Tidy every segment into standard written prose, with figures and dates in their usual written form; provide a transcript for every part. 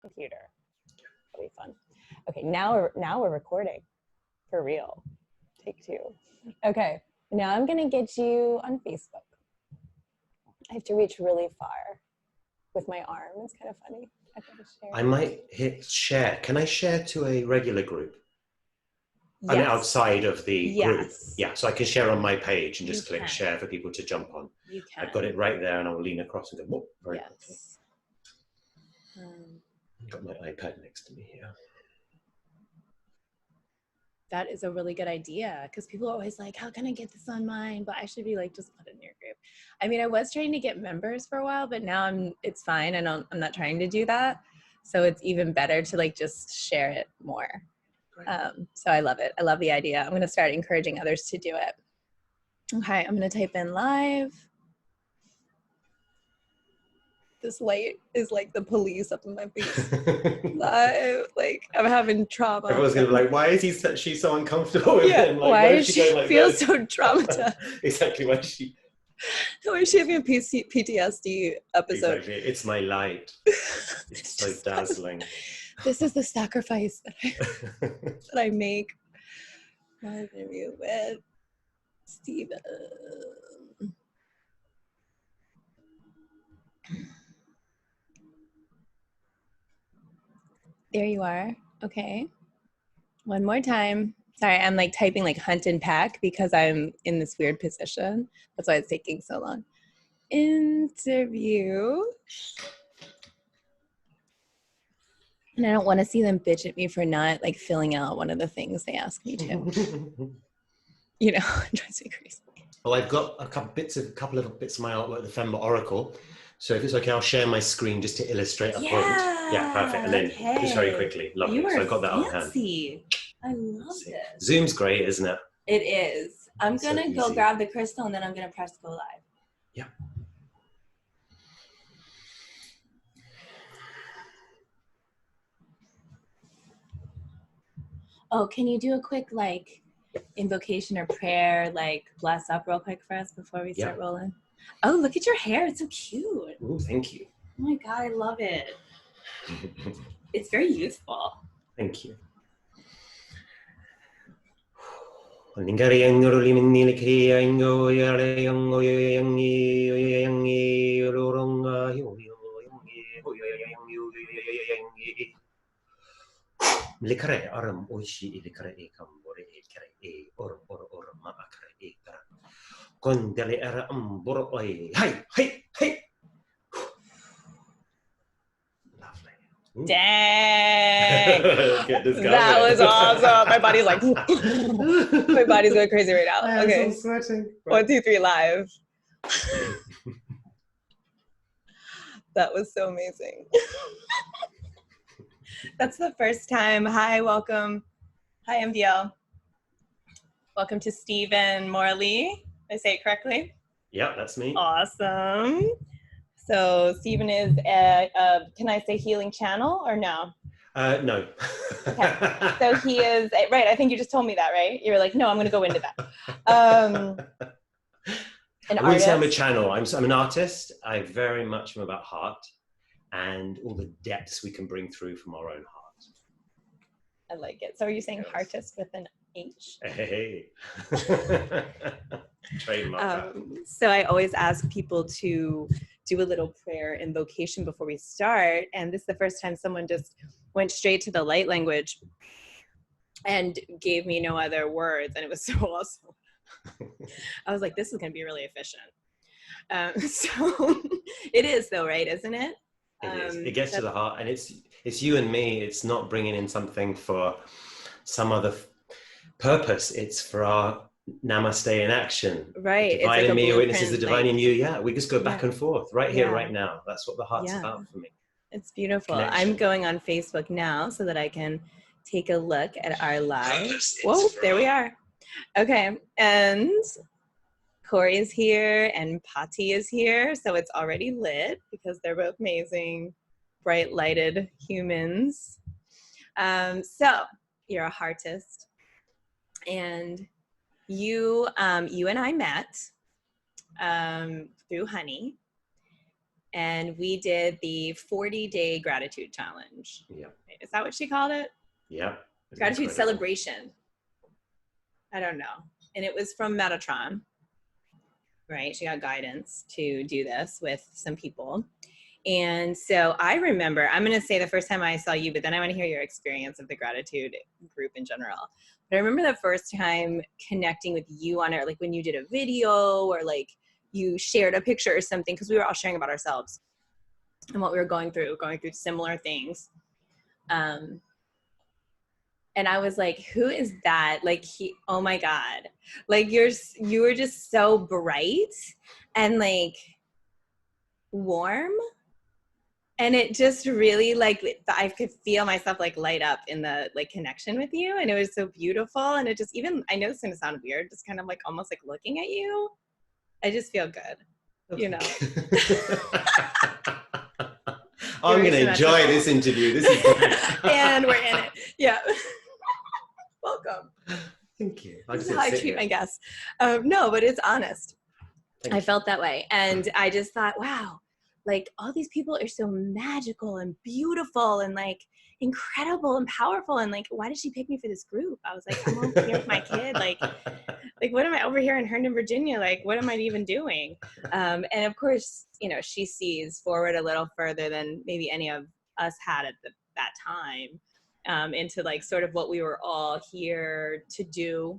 computer. That'll be fun. Okay, now we're recording for real. Take 2. Okay, now I'm gonna get you on Facebook. I have to reach really far with my arm. It's kind of funny. I might hit share. Can I share to a regular group? Yes. I mean, outside of the group. Yes. Yeah, so I can share on my page and just click share for people to jump on. You can. I've got it right there, and I'll lean across and go, whoop, very quickly. Got my iPad next to me here. That is a really good idea, because people are always like, how can I get this on mine? But I should be like, just put it in your group. I mean, I was trying to get members for a while, but now it's fine. And I'm not trying to do that. So it's even better to like just share it more. So I love it. I love the idea. I'm going to start encouraging others to do it. Okay, I'm going to type in live. This light is like the police up in my face. Live, like I'm having trauma. Everyone's gonna be like, "Why is she so uncomfortable with him? Like, why is she like feel so traumatized? Exactly. Why is she having a PTSD episode? Exactly. It's my light. It's so dazzling. This is the sacrifice that I make. My interview with Steven. There you are. Okay. One more time. Sorry, I'm like typing like hunt and pack because I'm in this weird position. That's why it's taking so long. Interview. And I don't want to see them bitch at me for not like filling out one of the things they ask me to. You know, it drives me crazy. Well, I've got a couple of bits of my artwork, the Fembot Oracle. So if it's okay, I'll share my screen just to illustrate a point. Yeah, perfect. And then just very quickly. Lovely. So I've got that on hand. I love this. Zoom's great, isn't it? It is. I'm going to go grab the crystal and then I'm going to press go live. Yeah. Oh, can you do a quick like invocation or prayer, like bless up real quick for us before we start rolling? Oh, look at your hair. It's so cute. Ooh, thank you. Oh my God, I love it. It's very youthful. Thank you. Likare aram oishi likare e kambore e kare e or ma akare e tara. Kon dele era boro oi. Hey. Lovely. Dang. That was awesome. My body's like, my body's going crazy right now. Okay. I'm so sweating. 1, 2, 3, live. That was so amazing. That's the first time. Hi, welcome. Hi, MDL. Welcome to Stephen Morley. Did I say it correctly? Yeah, that's me. Awesome. So Stephen is a can I say healing channel or no? No. Okay. So he is, right, I think you just told me that, right? You were like, no, I'm going to go into that. I wouldn't say I'm a channel. I'm an artist. I very much am about heart and all the depths we can bring through from our own heart. I like it. So are you saying artist with an H? Hey. Trademark. So I always ask people to do a little prayer invocation before we start. And this is the first time someone just went straight to the light language and gave me no other words. And it was so awesome. I was like, this is going to be really efficient. So it is though, right? Isn't it? It is. It gets to the heart, and it's you and me. It's not bringing in something for some other purpose. It's for our namaste in action. Right. The divine in me witnesses the divine in you. Yeah, we just go back and forth right here, right now. That's what the heart's about for me. It's beautiful. Connection. I'm going on Facebook now so that I can take a look at our live. Whoa, there we are. Okay, and Corey is here and Patti is here, so it's already lit because they're both amazing, bright lighted humans. So you're a heartist, and you and I met through Honey, and we did the 40-day gratitude challenge. Yeah. Is that what she called it? Yeah. Gratitude celebration. I don't know. And it was from Metatron, right? She got guidance to do this with some people. And so I remember, I'm going to say the first time I saw you, but then I want to hear your experience of the gratitude group in general. But I remember the first time connecting with you on it, like when you did a video or like you shared a picture or something, because we were all sharing about ourselves and what we were going through similar things. And I was like, who is that? Like oh my God. Like you were just so bright and like warm. And it just really like, I could feel myself like light up in the like connection with you. And it was so beautiful. And it just even, I know it's going to sound weird, just kind of like almost like looking at you. I just feel good, you know. I'm going to enjoy this interview. This is great. And we're in it. Yeah. Welcome. Thank you. This is how I treat my guests. No, but it's honest. I felt that way. And I just thought, wow, like all these people are so magical and beautiful and like incredible and powerful. And like, why did she pick me for this group? I was like, I'm over here with my kid. Like what am I over here in Herndon, Virginia? Like, what am I even doing? And of course, you know, she sees forward a little further than maybe any of us had at that time, into like sort of what we were all here to do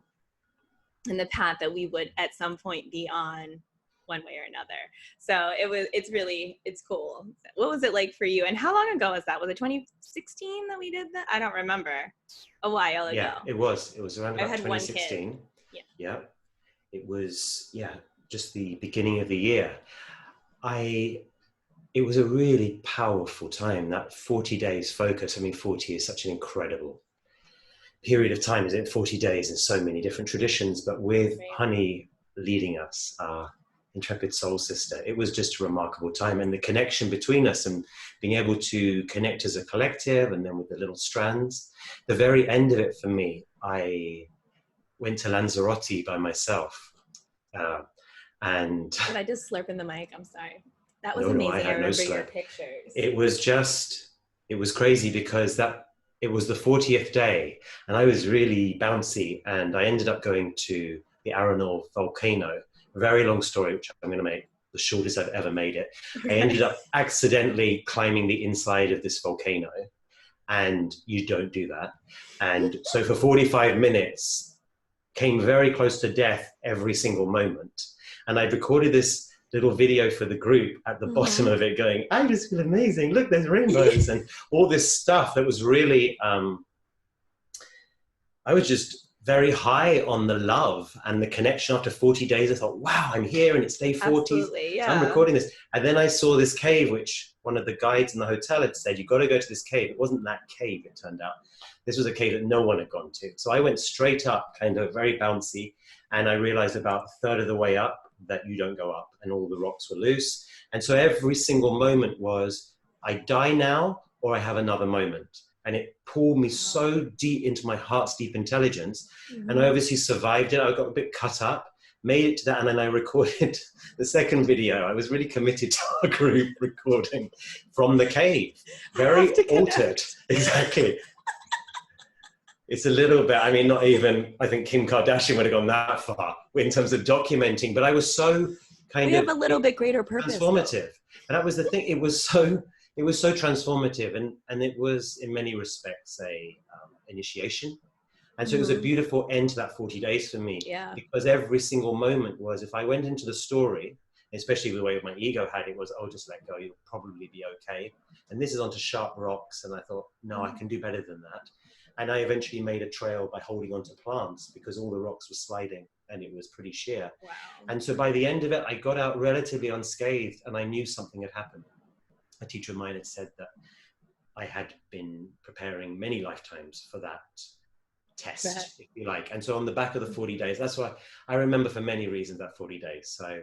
and the path that we would at some point be on one way or another. So it's cool. What was it like for you? And how long ago was that? Was it 2016 that we did that? I don't remember. A while ago. Yeah, it was around about 2016. Yeah. It was, just the beginning of the year. It was a really powerful time, that 40 days focus. I mean, 40 is such an incredible period of time, isn't it? 40 days in so many different traditions, but with Honey leading us, our intrepid soul sister, it was just a remarkable time. And the connection between us and being able to connect as a collective and then with the little strands, the very end of it for me, I went to Lanzarote by myself. And did I just slurp in the mic? I'm sorry. That was amazing. I remember your pictures. It was crazy because it was the 40th day and I was really bouncy and I ended up going to the Arenal volcano. A very long story, which I'm going to make the shortest I've ever made it. I ended up accidentally climbing the inside of this volcano and you don't do that. And so for 45 minutes, came very close to death every single moment. And I recorded this little video for the group at the bottom of it going, I just feel amazing. Look, there's rainbows and all this stuff that was really, I was just very high on the love and the connection. After 40 days, I thought, wow, I'm here and it's day 40. Absolutely, yeah. So I'm recording this. And then I saw this cave, which one of the guides in the hotel had said, you've got to go to this cave. It wasn't that cave, it turned out. This was a cave that no one had gone to. So I went straight up, kind of very bouncy. And I realized about a third of the way up that you don't go up and all the rocks were loose. And so every single moment was, I die now or I have another moment. And it pulled me so deep into my heart's deep intelligence. And I obviously survived it. I got a bit cut up, made it to that. And then I recorded the second video. I was really committed to our group recording from the cave. Very altered. Exactly. It's a little bit, I mean, not even, I think Kim Kardashian would have gone that far in terms of documenting, but I was so we have a little bit greater purpose. Transformative. And that was the thing. It was so transformative and it was in many respects a initiation. And so it was a beautiful end to that 40 days for me. Yeah. Because every single moment was, if I went into the story, especially the way my ego had it was, oh, just let go, you'll probably be okay. And this is onto sharp rocks. And I thought, no, I can do better than that. And I eventually made a trail by holding onto plants because all the rocks were sliding and it was pretty sheer. Wow. And so by the end of it, I got out relatively unscathed and I knew something had happened. A teacher of mine had said that I had been preparing many lifetimes for that test, if you like. And so on the back of the 40 days, that's why I remember for many reasons that 40 days. So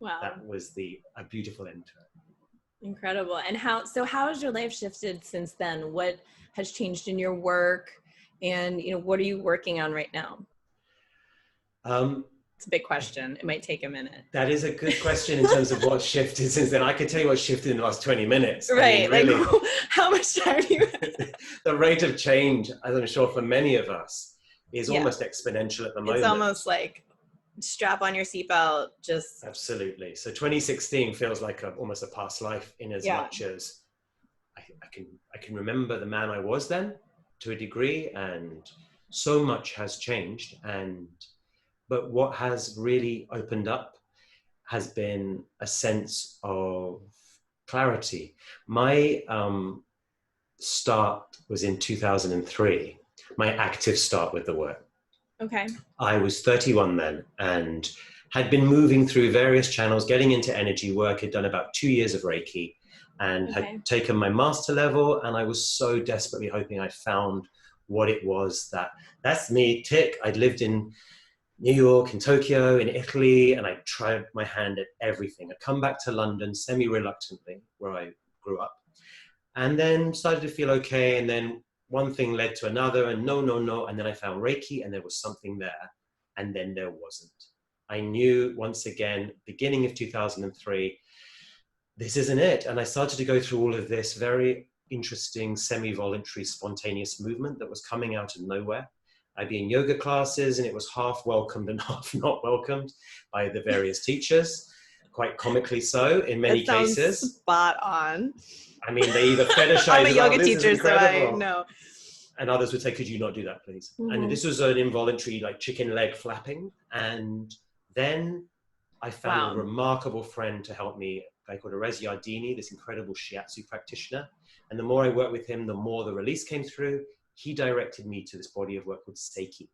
that was a beautiful end to it. Incredible. And how has your life shifted since then? What has changed in your work? And, what are you working on right now? It's a big question. It might take a minute. That is a good question in terms of what shifted since then. I can tell you what shifted in the last 20 minutes. Right. I mean, really, like, how much time do you have? The rate of change, as I'm sure for many of us, is almost exponential at the moment. It's almost like strap on your seatbelt, just. Absolutely. So 2016 feels like almost a past life in as much as I can remember the man I was then to a degree, and so much has changed. But what has really opened up has been a sense of clarity. My start was in 2003, my active start with the work. Okay. I was 31 then and had been moving through various channels, getting into energy work, had done about 2 years of Reiki and had taken my master level. And I was so desperately hoping I found what it was that's me, tick. I'd lived in New York, in Tokyo, in Italy, and I tried my hand at everything. I'd come back to London semi-reluctantly, where I grew up, and then started to feel okay. And then one thing led to another, and no. And then I found Reiki, and there was something there, and then there wasn't. I knew once again, beginning of 2003, this isn't it. And I started to go through all of this very interesting, semi-voluntary, spontaneous movement that was coming out of nowhere. I'd be in yoga classes and it was half welcomed and half not welcomed by the various teachers, quite comically so in many cases. Spot on. I mean, they either fetishize I'm a yoga teacher, so I know. And others would say, could you not do that, please? And this was an involuntary, like chicken leg flapping. And then I found a remarkable friend to help me, a guy called Erez Yardini, this incredible shiatsu practitioner. And the more I worked with him, the more the release came through. He directed me to this body of work called Seiki.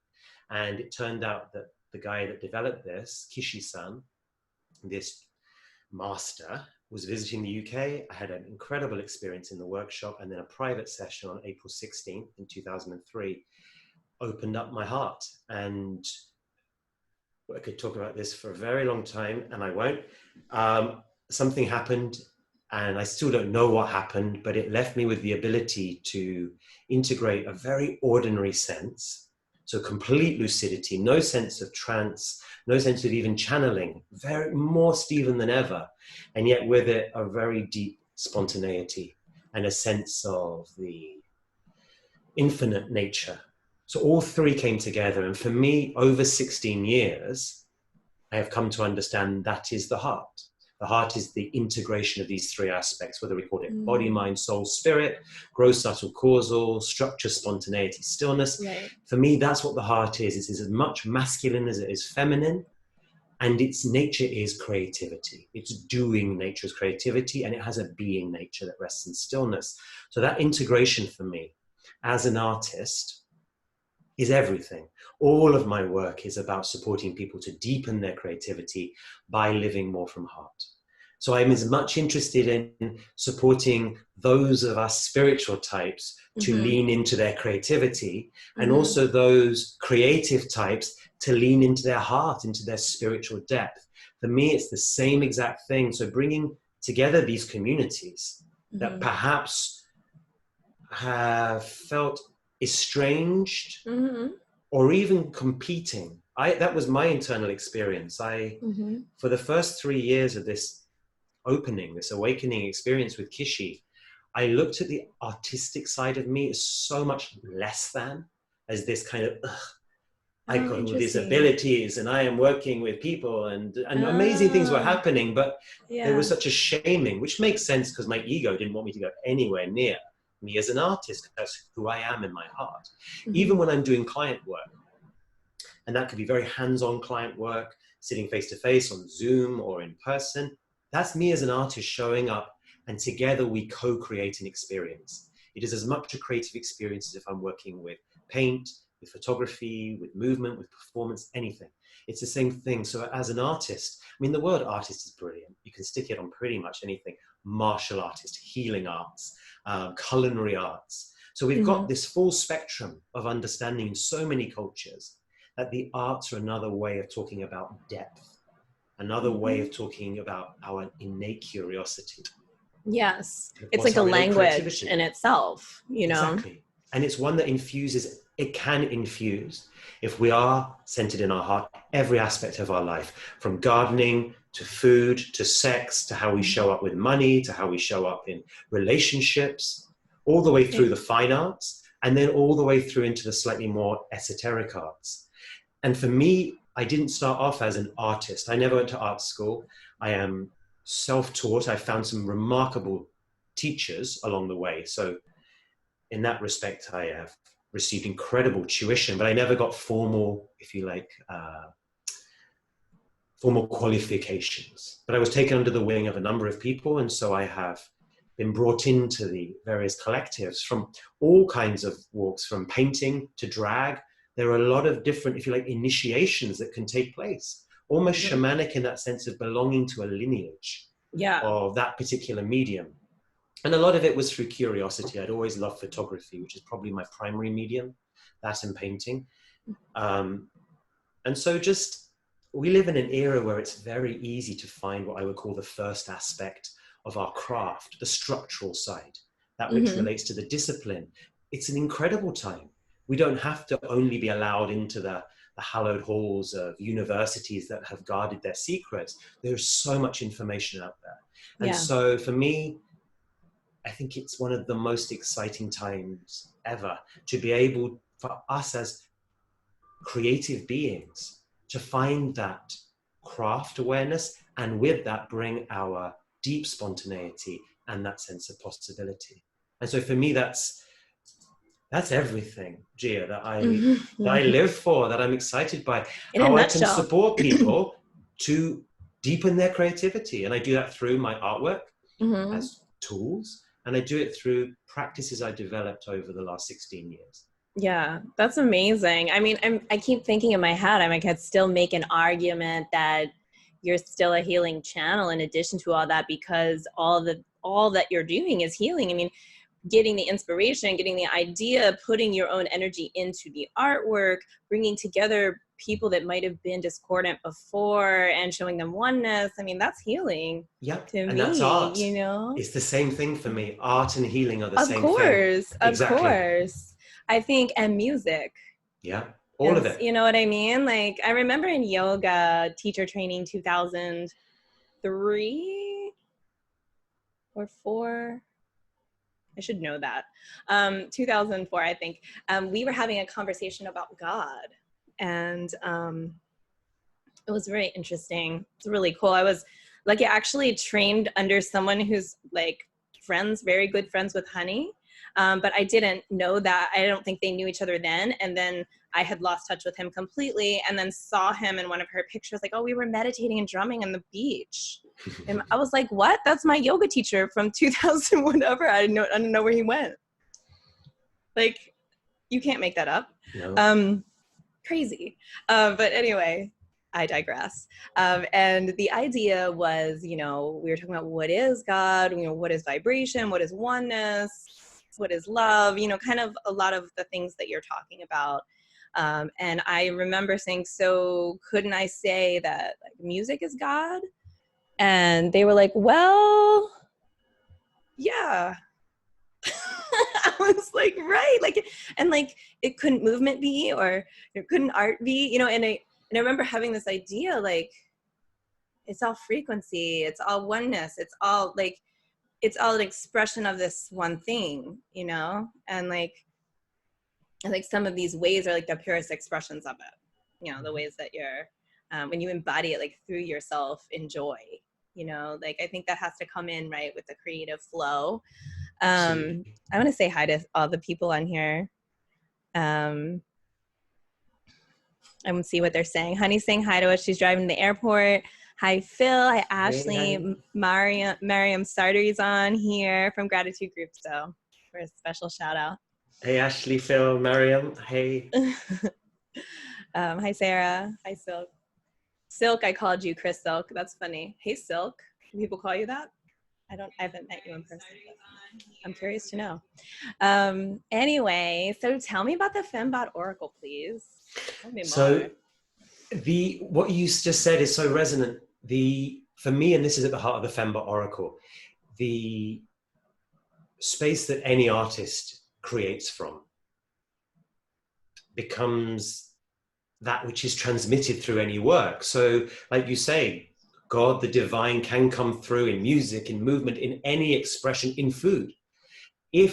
And it turned out that the guy that developed this, Kishi-San, this master, was visiting the UK. I had an incredible experience in the workshop, and then a private session on April 16th in 2003 opened up my heart. And I could talk about this for a very long time, and I won't. Something happened, and I still don't know what happened, but it left me with the ability to integrate a very ordinary sense. So complete lucidity, no sense of trance, no sense of even channeling, very more Stephen than ever. And yet with it, a very deep spontaneity and a sense of the infinite nature. So all three came together. And for me, over 16 years, I have come to understand that is the heart. The heart is the integration of these three aspects, whether we call it body, mind, soul, spirit, gross, subtle, causal, structure, spontaneity, stillness. Right. For me, that's what the heart is. It is as much masculine as it is feminine, and its nature is creativity. It's doing nature's creativity, and it has a being nature that rests in stillness. So that integration for me, as an artist, is everything. All of my work is about supporting people to deepen their creativity by living more from heart. So I'm as much interested in supporting those of us spiritual types to lean into their creativity, and also those creative types to lean into their heart, into their spiritual depth. For me, it's the same exact thing. So bringing together these communities that perhaps have felt estranged or even competing. That was my internal experience. For the first 3 years of this opening, this awakening experience with Kishi, I looked at the artistic side of me as so much less than, as this kind of, I got all these abilities and I am working with people and amazing things were happening, but there was such a shaming, which makes sense because my ego didn't want me to go anywhere near me as an artist. That's who I am in my heart. Even when I'm doing client work, and that could be very hands-on client work, sitting face-to-face on Zoom or in person, that's me as an artist showing up, and together we co-create an experience. It is as much a creative experience as if I'm working with paint, with photography, with movement, with performance, anything. It's the same thing. So as an artist, I mean, the word artist is brilliant. You can stick it on pretty much anything. Martial artist, healing arts, culinary arts. So we've got this full spectrum of understanding in so many cultures that the arts are another way of talking about depth, another way of talking about our innate curiosity. Yes. It's like a language in itself, you know? Exactly. And it's one that it can infuse, if we are centered in our heart, every aspect of our life, from gardening to food, to sex, to how we show up with money, to how we show up in relationships, all the way through the fine arts, and then all the way through into the slightly more esoteric arts. And for me, I didn't start off as an artist. I never went to art school. I am self-taught. I found some remarkable teachers along the way. So in that respect, I have received incredible tuition, but I never got formal, if you like, formal qualifications. But I was taken under the wing of a number of people, and so I have been brought into the various collectives from all kinds of walks, from painting to drag. There are a lot of different, if you like, initiations that can take place, almost shamanic in that sense of belonging to a lineage of that particular medium. And a lot of it was through curiosity. I'd always loved photography, which is probably my primary medium, that and painting. And so just, we live in an era where it's very easy to find what I would call the first aspect of our craft, the structural side, that which relates to the discipline. It's an incredible time. We don't have to only be allowed into the hallowed halls of universities that have guarded their secrets. There's so much information out there. And so for me, I think it's one of the most exciting times ever to be able, for us as creative beings, to find that craft awareness, and with that bring our deep spontaneity and that sense of possibility. And so for me, that's everything, Gia, that I live for, that I'm excited by, how I can support people to deepen their creativity. And I do that through my artwork as tools, and I do it through practices I developed over the last 16 years. Yeah, that's amazing. I mean, I keep thinking in my head, I could still make an argument that you're still a healing channel in addition to all that, because all that you're doing is healing. I mean, getting the inspiration, getting the idea, putting your own energy into the artwork, bringing together people that might have been discordant before and showing them oneness. I mean, that's healing. Yeah, and me, that's art. You know, it's the same thing for me. Art and healing are the same thing. Of course. I think, and music. Yeah, all of it. You know what I mean? Like, I remember in yoga teacher training 2003 or 4. I should know that. 2004, I think. We were having a conversation about God, and it was very interesting. It's really cool. I was like, actually trained under someone who's like very good friends with Honey. But I didn't know that. I don't think they knew each other then. And then I had lost touch with him completely, and then saw him in one of her pictures, like, oh, we were meditating and drumming on the beach. And I was like, what? That's my yoga teacher from 2000, whatever. I don't know where he went. Like, you can't make that up. No. Crazy. But anyway, I digress. And the idea was, we were talking about what is God, what is vibration, what is oneness, what is love, kind of a lot of the things that you're talking about. And I remember saying, so couldn't I say that like music is God? And they were like, well, yeah. I was like, right. Like, and like, it couldn't movement be, or it couldn't art be, and I remember having this idea, like, it's all frequency, it's all oneness, it's all an expression of this one thing, and like some of these ways are like the purest expressions of it, the ways that you're, when you embody it, like through yourself in joy, like I think that has to come in, right, with the creative flow. I want to say hi to all the people on here. I want to see what they're saying. Honey's saying hi to us. She's driving to the airport. Hi, Phil. Hi, Ashley. Hey, Mariam Sartori's on here from Gratitude Group. So for a special shout out. Hey, Ashley, Phil, Mariam. Hey. Hi, Sarah. Hi, Silk. Silk, I called you Chris Silk. That's funny. Hey, Silk. Do people call you that? I haven't met you in person. I'm curious to know. Anyway, so tell me about the Fembot Oracle, please. Tell me more. So what you just said is so resonant. For me, and this is at the heart of the Fembot Oracle, the space that any artist creates from becomes that which is transmitted through any work. So like you say, God, the divine can come through in music, in movement, in any expression, in food, if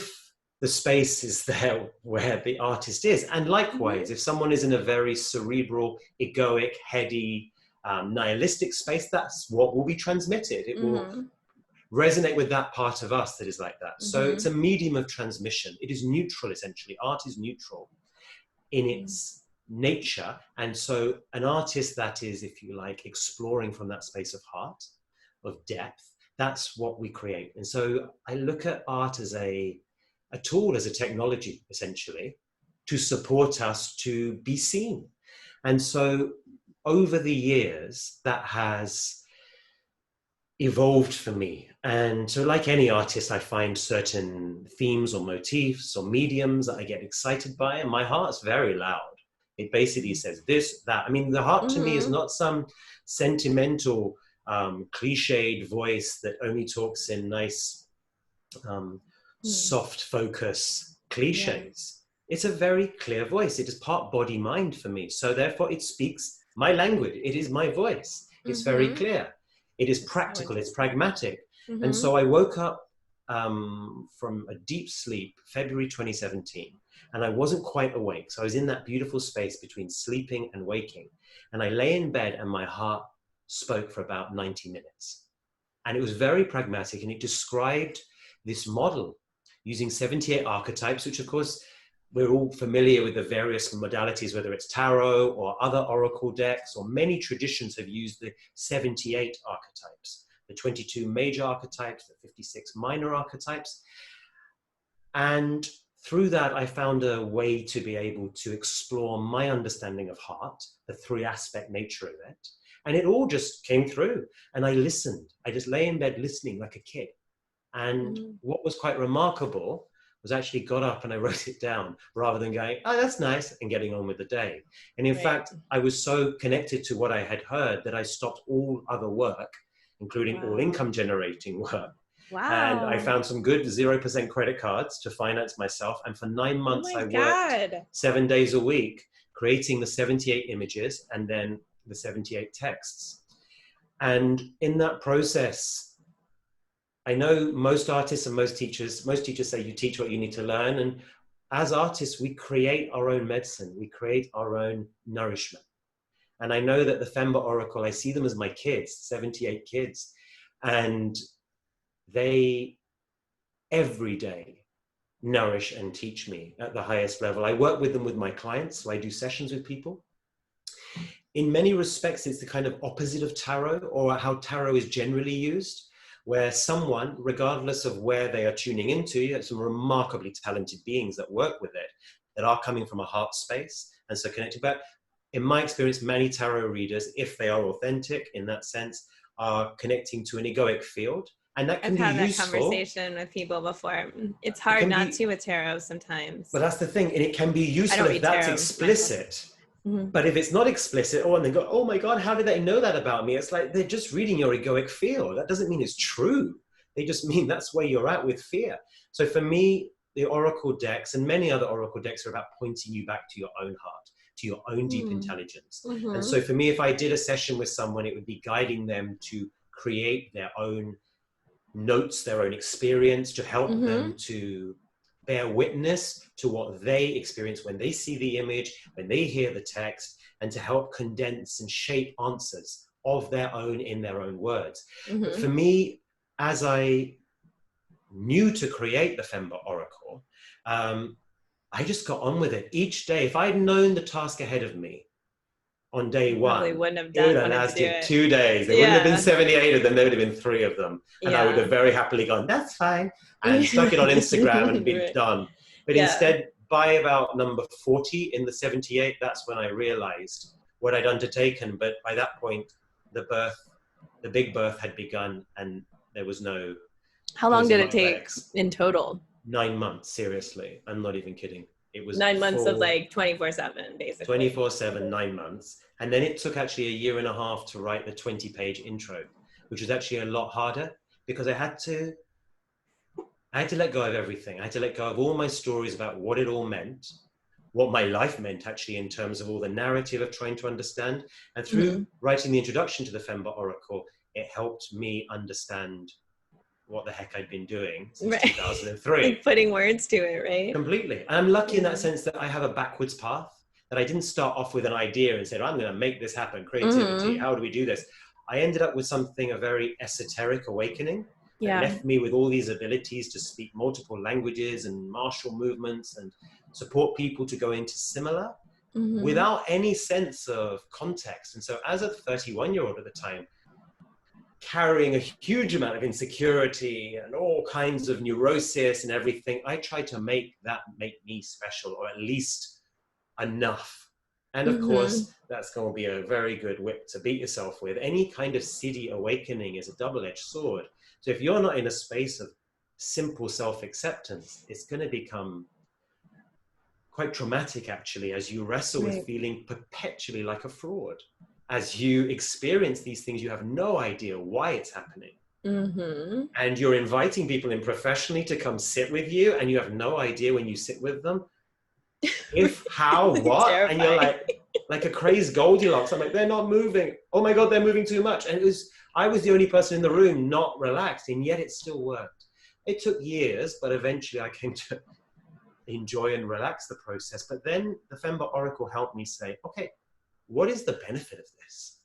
the space is there where the artist is. And likewise, if someone is in a very cerebral, egoic, heady, nihilistic space, that's what will be transmitted. It will resonate with that part of us that is like that. So it's a medium of transmission. It is neutral, essentially. Art is neutral in its nature. And so an artist that is, if you like, exploring from that space of heart, of depth, that's what we create. And so I look at art as a tool, as a technology, essentially, to support us to be seen. And so over the years, that has evolved for me. And so like any artist, I find certain themes or motifs or mediums that I get excited by, and my heart's very loud. It basically says this, that. I mean, the heart to me is not some sentimental, cliched voice that only talks in nice, soft focus cliches. It's a very clear voice. It is part body mind for me. So therefore it speaks my language. It is my voice. It's very clear. It is practical. It's pragmatic. And so I woke up from a deep sleep, February 2017, and I wasn't quite awake. So I was in that beautiful space between sleeping and waking. And I lay in bed and my heart spoke for about 90 minutes. And it was very pragmatic, and it described this model using 78 archetypes, which of course we're all familiar with the various modalities, whether it's tarot or other oracle decks, or many traditions have used the 78 archetypes, the 22 major archetypes, the 56 minor archetypes. And through that, I found a way to be able to explore my understanding of heart, the three-aspect nature of it. And it all just came through. And I listened. I just lay in bed listening like a kid. And what was quite remarkable was I actually got up and I wrote it down rather than going, oh, that's nice, and getting on with the day. And in fact, I was so connected to what I had heard that I stopped all other work, including all income generating work. And I found some good 0% credit cards to finance myself. And for 9 months, I worked 7 days a week, creating the 78 images and then the 78 texts. And in that process, I know most artists and most teachers say you teach what you need to learn. And as artists, we create our own medicine. We create our own nourishment. And I know that the Fembot Oracle, I see them as my kids, 78 kids. And they every day nourish and teach me at the highest level. I work with them with my clients. So I do sessions with people. In many respects, it's the kind of opposite of tarot, or how tarot is generally used, where someone, regardless of where they are tuning into, you have some remarkably talented beings that work with it, that are coming from a heart space and so connected. But in my experience, many tarot readers, if they are authentic in that sense, are connecting to an egoic field. And that can be useful. I've had that conversation with people before. It's hard not to with tarot sometimes. But that's the thing, and it can be useful if that's explicit. But if it's not explicit, and they go, oh my God, how did they know that about me? It's like, they're just reading your egoic field. That doesn't mean it's true. They just mean that's where you're at with fear. So for me, the oracle decks and many other oracle decks are about pointing you back to your own heart, to your own deep intelligence. And so for me, if I did a session with someone, it would be guiding them to create their own notes, their own experience, to help them to bear witness to what they experience when they see the image, when they hear the text, and to help condense and shape answers of their own in their own words. But for me, as I knew to create the Fembot Oracle, I just got on with it each day. If I'd known the task ahead of me on day one, it would have lasted 2 days. There wouldn't have been 78 of them, there would have been 3 of them. And I would have very happily gone, that's fine, and stuck it on Instagram and been done. But instead, by about number 40 in the 78, that's when I realized what I'd undertaken. But by that point, the big birth had begun, and there was no... How long did it take in total? 9 months, seriously. I'm not even kidding. It was 9 months of like 24/7, basically. 24/7, 9 months. And then it took actually 1.5 years to write the 20-page intro, which was actually a lot harder because I had to let go of everything. I had to let go of all my stories about what it all meant, what my life meant actually in terms of all the narrative of trying to understand. And through writing the introduction to the Fembot Oracle, it helped me understand what the heck I'd been doing since 2003. Like putting words to it, right? Completely. And I'm lucky in that sense that I have a backwards path, that I didn't start off with an idea and said, I'm going to make this happen, creativity, how do we do this? I ended up with something, a very esoteric awakening that left me with all these abilities to speak multiple languages and martial movements and support people to go into similar without any sense of context. And so as a 31-year-old at the time, carrying a huge amount of insecurity and all kinds of neurosis and everything, I tried to make me special, or at least enough. And of course, that's going to be a very good whip to beat yourself with. Any kind of siddhi awakening is a double-edged sword. So if you're not in a space of simple self-acceptance, it's going to become quite traumatic, actually, as you wrestle with feeling perpetually like a fraud. As you experience these things, you have no idea why it's happening. And you're inviting people in professionally to come sit with you, and you have no idea when you sit with them if, how, what, and you're like a crazed Goldilocks. I'm like, they're not moving. Oh my God, they're moving too much. And I was the only person in the room not relaxed, and yet it still worked. It took years, but eventually I came to enjoy and relax the process. But then the Fembot Oracle helped me say, okay, what is the benefit of this?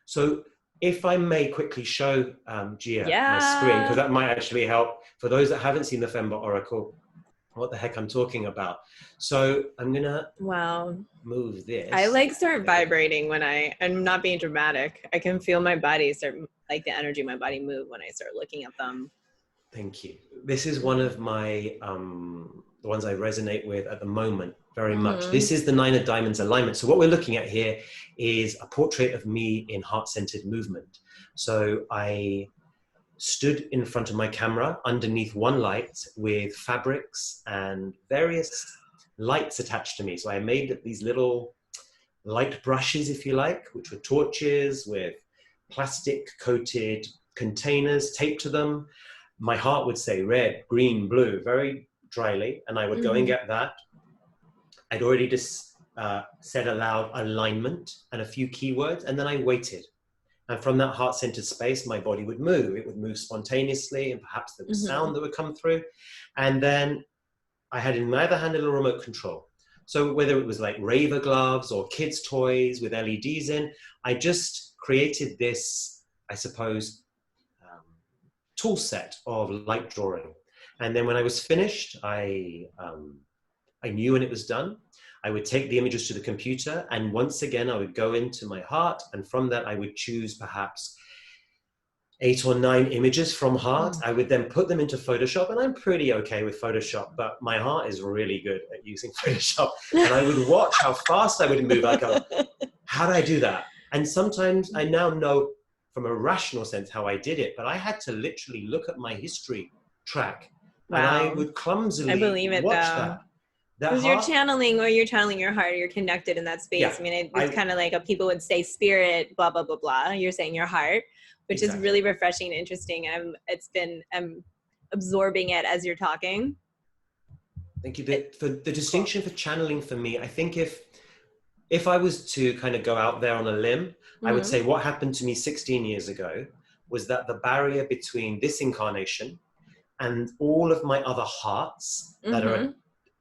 So if I may quickly show Gia my screen, because that might actually help for those that haven't seen the Fembot Oracle, what the heck I'm talking about. So I'm gonna move this. I like start vibrating when I'm not being dramatic. I can feel my body start, like the energy of my body move when I start looking at them. Thank you. This is one of my, the ones I resonate with at the moment very much. This is the 9 of Diamonds alignment. So what we're looking at here is a portrait of me in heart-centered movement. So I stood in front of my camera underneath one light with fabrics and various lights attached to me. So I made these little light brushes, if you like, which were torches with plastic coated containers taped to them. My heart would say red, green, blue, very dryly. And I would go and get that. I'd already just said aloud alignment and a few keywords, and then I waited. And from that heart-centered space, my body would move. It would move spontaneously, and perhaps there was sound that would come through. And then I had in my other hand a little remote control. So whether it was like raver gloves or kids' toys with LEDs in, I just created this, I suppose, tool set of light drawing. And then when I was finished, I knew when it was done. I would take the images to the computer, and once again, I would go into my heart, and from that, I would choose perhaps 8 or 9 images from heart. I would then put them into Photoshop, and I'm pretty okay with Photoshop, but my heart is really good at using Photoshop. And I would watch how fast I would move. I go, how did I do that? And sometimes I now know from a rational sense how I did it, but I had to literally look at my history track, and I would clumsily watch that. Because you're channeling, or you're channeling your heart, you're connected in that space. Yeah. I mean, it's kind of like people would say spirit, blah, blah, blah, blah. You're saying your heart, which is really refreshing and interesting. I'm absorbing it as you're talking. Thank you. For the distinction for channeling for me, I think if I was to kind of go out there on a limb, I would say what happened to me 16 years ago was that the barrier between this incarnation and all of my other hearts that are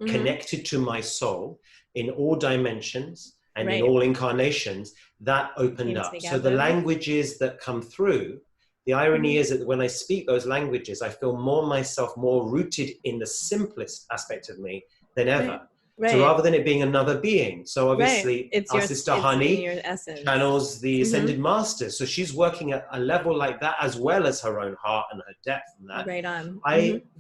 connected to my soul in all dimensions and in all incarnations, that opened up. So the languages that come through, the irony is that when I speak those languages, I feel myself more rooted in the simplest aspect of me than ever. So rather than it being another being. So obviously our sister Honey channels the Ascended Masters. So she's working at a level like that, as well as her own heart and her depth and that.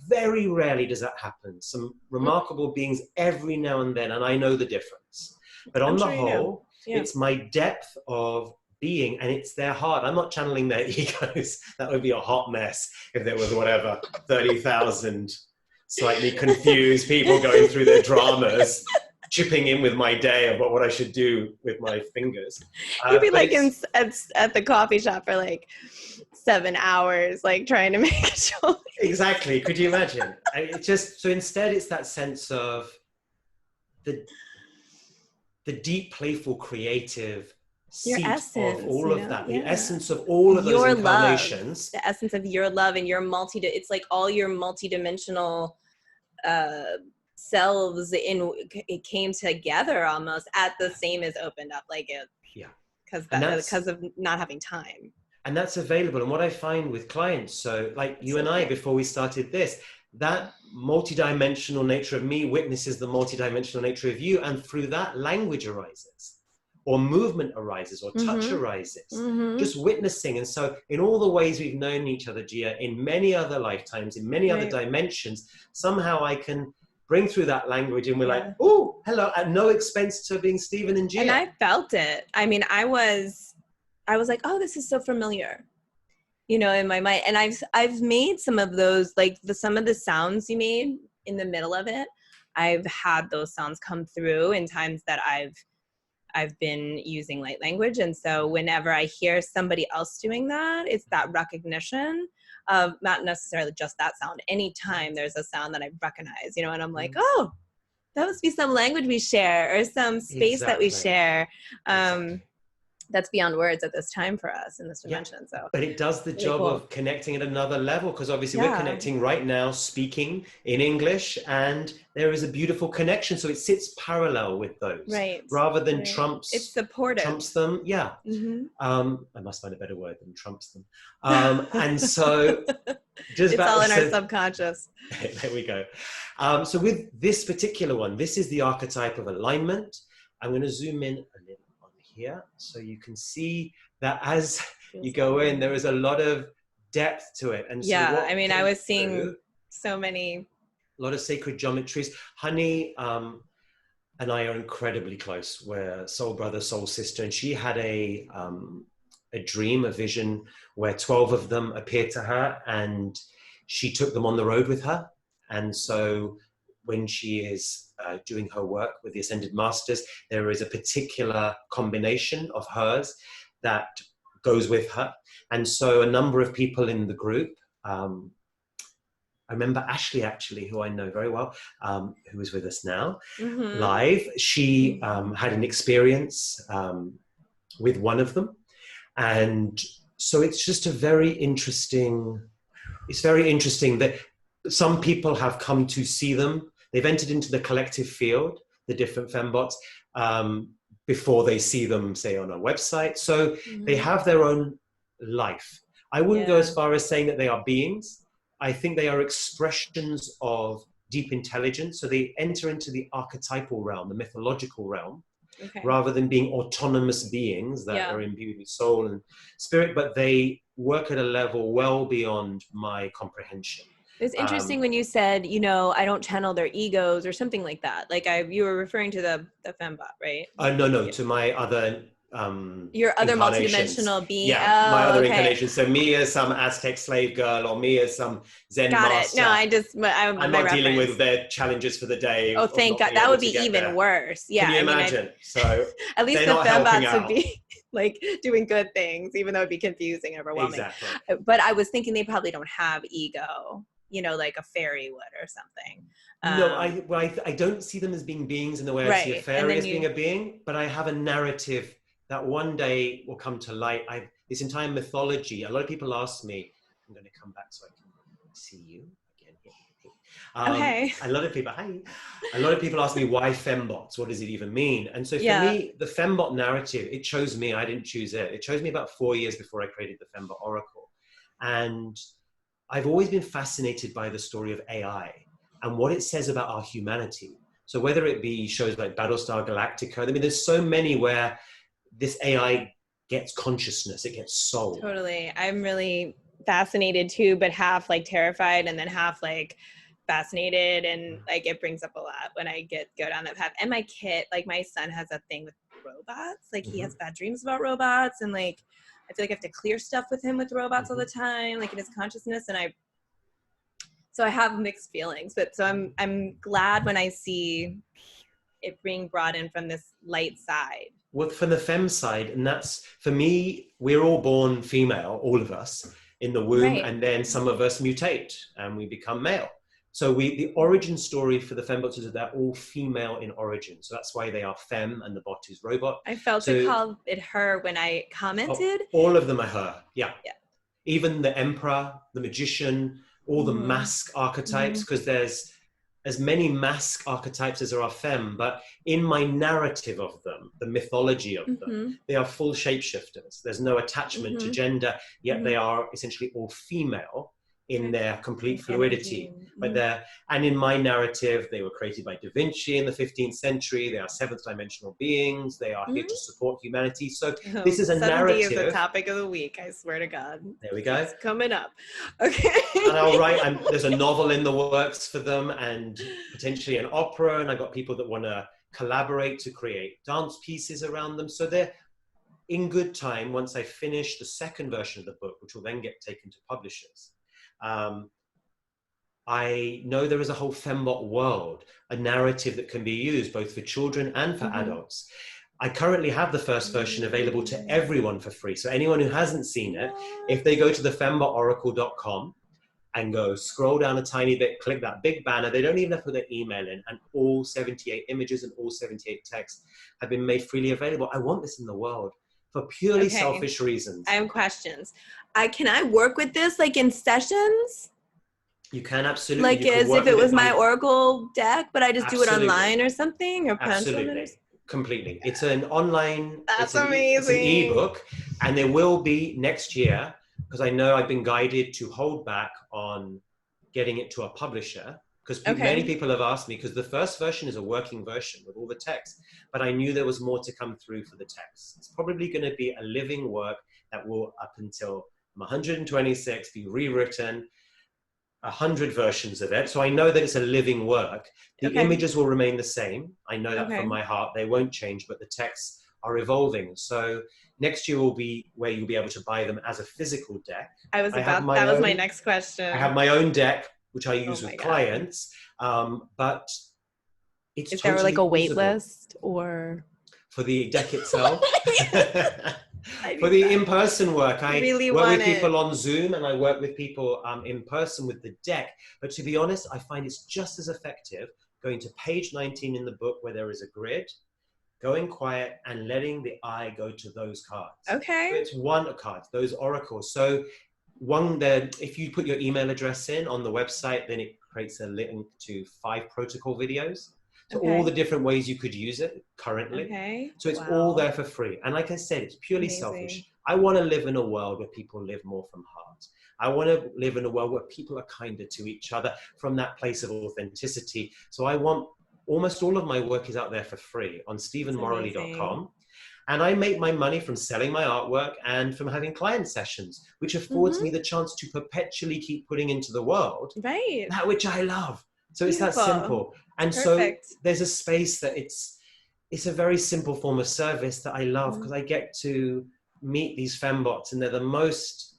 Very rarely does that happen. Some remarkable beings every now and then, and I know the difference. But on the whole, it's my depth of being, and it's their heart. I'm not channeling their egos. That would be a hot mess if there was 30,000 slightly confused people going through their dramas, chipping in with my day about what I should do with my fingers. You'd be like at the coffee shop for like 7 hours, like trying to make a choice. Exactly. Could you imagine? So instead it's that sense of the deep, playful, creative your seat essence, of all you of know? that, Yeah. the essence of all of those Your incarnations. love, the essence of your love and your it's like all your multidimensional selves it came together almost at the same as opened up, like it, Yeah, because of not having time. And that's available. And what I find with clients, so like you and I, before we started this, that multidimensional nature of me witnesses the multidimensional nature of you. And through that, language arises, or movement arises, or touch arises, just witnessing. And so in all the ways we've known each other, Gia, in many other lifetimes, in many other dimensions, somehow I can bring through that language and we're like, oh, hello, at no expense to being Stephen and Gia. And I felt it. I mean, I was like, oh, this is so familiar, you know, in my mind. And I've made some of those, like some of the sounds you made in the middle of it. I've had those sounds come through in times that I've been using light language. And so whenever I hear somebody else doing that, it's that recognition of not necessarily just that sound. Anytime there's a sound that I recognize, you know, and I'm like, oh, that must be some language we share or some space that we share. That's beyond words at this time for us in this dimension. So, but it does the job of connecting at another level, because obviously we're connecting right now, speaking in English, and there is a beautiful connection. So it sits parallel with those, rather than trumps. It's supportive. Trumps them, I must find a better word than trumps them. And so, it's all in our subconscious. There we go. So with this particular one, this is the archetype of alignment. I'm going to zoom in a little here so you can see that as you go in, there is a lot of depth to it. And so I mean, I was seeing so many, a lot of sacred geometries. Honey and I are incredibly close. We're soul brother, soul sister, and she had a dream, a vision where 12 of them appeared to her, and she took them on the road with her. And so when she is doing her work with the Ascended Masters, there is a particular combination of hers that goes with her. And so a number of people in the group, I remember Ashley, actually, who I know very well, who is with us now live. She had an experience with one of them. And so it's just it's very interesting that some people have come to see them. They've entered into the collective field, the different fembots, before they see them, say, on a website. So they have their own life. I wouldn't go as far as saying that they are beings. I think they are expressions of deep intelligence. So they enter into the archetypal realm, the mythological realm, rather than being autonomous beings that are imbued with soul and spirit, but they work at a level well beyond my comprehension. It was interesting when you said, you know, I don't channel their egos or something like that. Like you were referring to the Fembot, right? No, to my other your other multidimensional being. Yeah, my other incarnations. So me as some Aztec slave girl, or me as some Zen master. No, I'm not dealing with their challenges for the day. Oh, thank God. That would be even worse. Yeah. Can you imagine? So at least the Fembots would be like doing good things, even though it'd be confusing and overwhelming. Exactly. But I was thinking they probably don't have ego, you know, like a fairy would or something. No, I don't see them as being beings in the way I see a fairy as being a being, but I have a narrative that one day will come to light. This entire mythology, a lot of people ask me, I'm going to come back so I can see you again. Okay. A lot of people ask me, why fembots? What does it even mean? And so for me, the fembot narrative, it chose me. I didn't choose it. It chose me about 4 years before I created the Fembot Oracle. And I've always been fascinated by the story of AI and what it says about our humanity. So whether it be shows like Battlestar Galactica, I mean, there's so many where this AI gets consciousness, it gets soul. Totally. I'm really fascinated too, but half like terrified and then half like fascinated, and like it brings up a lot when I go down that path. And my kid, like my son has a thing with robots. Like he has bad dreams about robots, and like I feel like I have to clear stuff with him with robots all the time, like in his consciousness. And so I have mixed feelings, but so I'm glad when I see it being brought in from this light side. Well, from the femme side, and that's, for me, we're all born female, all of us, in the womb, and then some of us mutate and we become male. So the origin story for the fembots is that they're all female in origin. So that's why they are femme and the bot is robot. I felt to call it her when I commented. All of them are her, yeah. Yeah. Even the emperor, the magician, all the mask archetypes, because there's as many mask archetypes as there are femme, but in my narrative of them, the mythology of them, they are full shapeshifters. There's no attachment to gender, yet they are essentially all female in their complete fluidity. But and in my narrative, they were created by Da Vinci in the 15th century. They are seventh dimensional beings. They are here to support humanity. So this is a narrative. Is the topic of the week, I swear to God. There we go. It's coming up. Okay. And I'll write, there's a novel in the works for them and potentially an opera. And I've got people that want to collaborate to create dance pieces around them. So they're in good time, once I finish the second version of the book, which will then get taken to publishers. I know there is a whole fembot world, a narrative that can be used both for children and for adults. I currently have the first version available to everyone for free. So anyone who hasn't seen it, if they go to the fembotoracle.com and go scroll down a tiny bit, click that big banner, they don't even have to put their email in, and all 78 images and all 78 texts have been made freely available. I want this in the world for purely selfish reasons. I have questions. Can I work with this like in sessions? You can absolutely. Like as if it was my Oracle deck, but I just do it online or something, or absolutely, completely. It's an online. That's amazing. It's an ebook, and there will be next year, because I know I've been guided to hold back on getting it to a publisher, because many people have asked me, because the first version is a working version with all the text, but I knew there was more to come through for the text. It's probably going to be a living work that will, up until 126, be rewritten, 100 versions of it. So I know that it's a living work. The images will remain the same. I know that from my heart. They won't change, but the texts are evolving. So next year will be where you'll be able to buy them as a physical deck. That was my next question. I have my own deck, which I use with clients. But it's Is there like a wait list or? For the deck itself? For the in-person work, I work with people on Zoom, and I work with people in person with the deck. But to be honest, I find it's just as effective going to page 19 in the book where there is a grid, going quiet and letting the eye go to those cards. Okay. So it's one card, those oracles. So if you put your email address in on the website, then it creates a link to 5 protocol videos. So all the different ways you could use it currently. So it's all there for free. And like I said, it's purely selfish. I want to live in a world where people live more from heart. I want to live in a world where people are kinder to each other from that place of authenticity. So I want, almost all of my work is out there for free on stephenmorley.com. And I make my money from selling my artwork and from having client sessions, which affords me the chance to perpetually keep putting into the world that which I love. So it's that simple. And so there's a space that it's a very simple form of service that I love, because I get to meet these fembots, and they're the most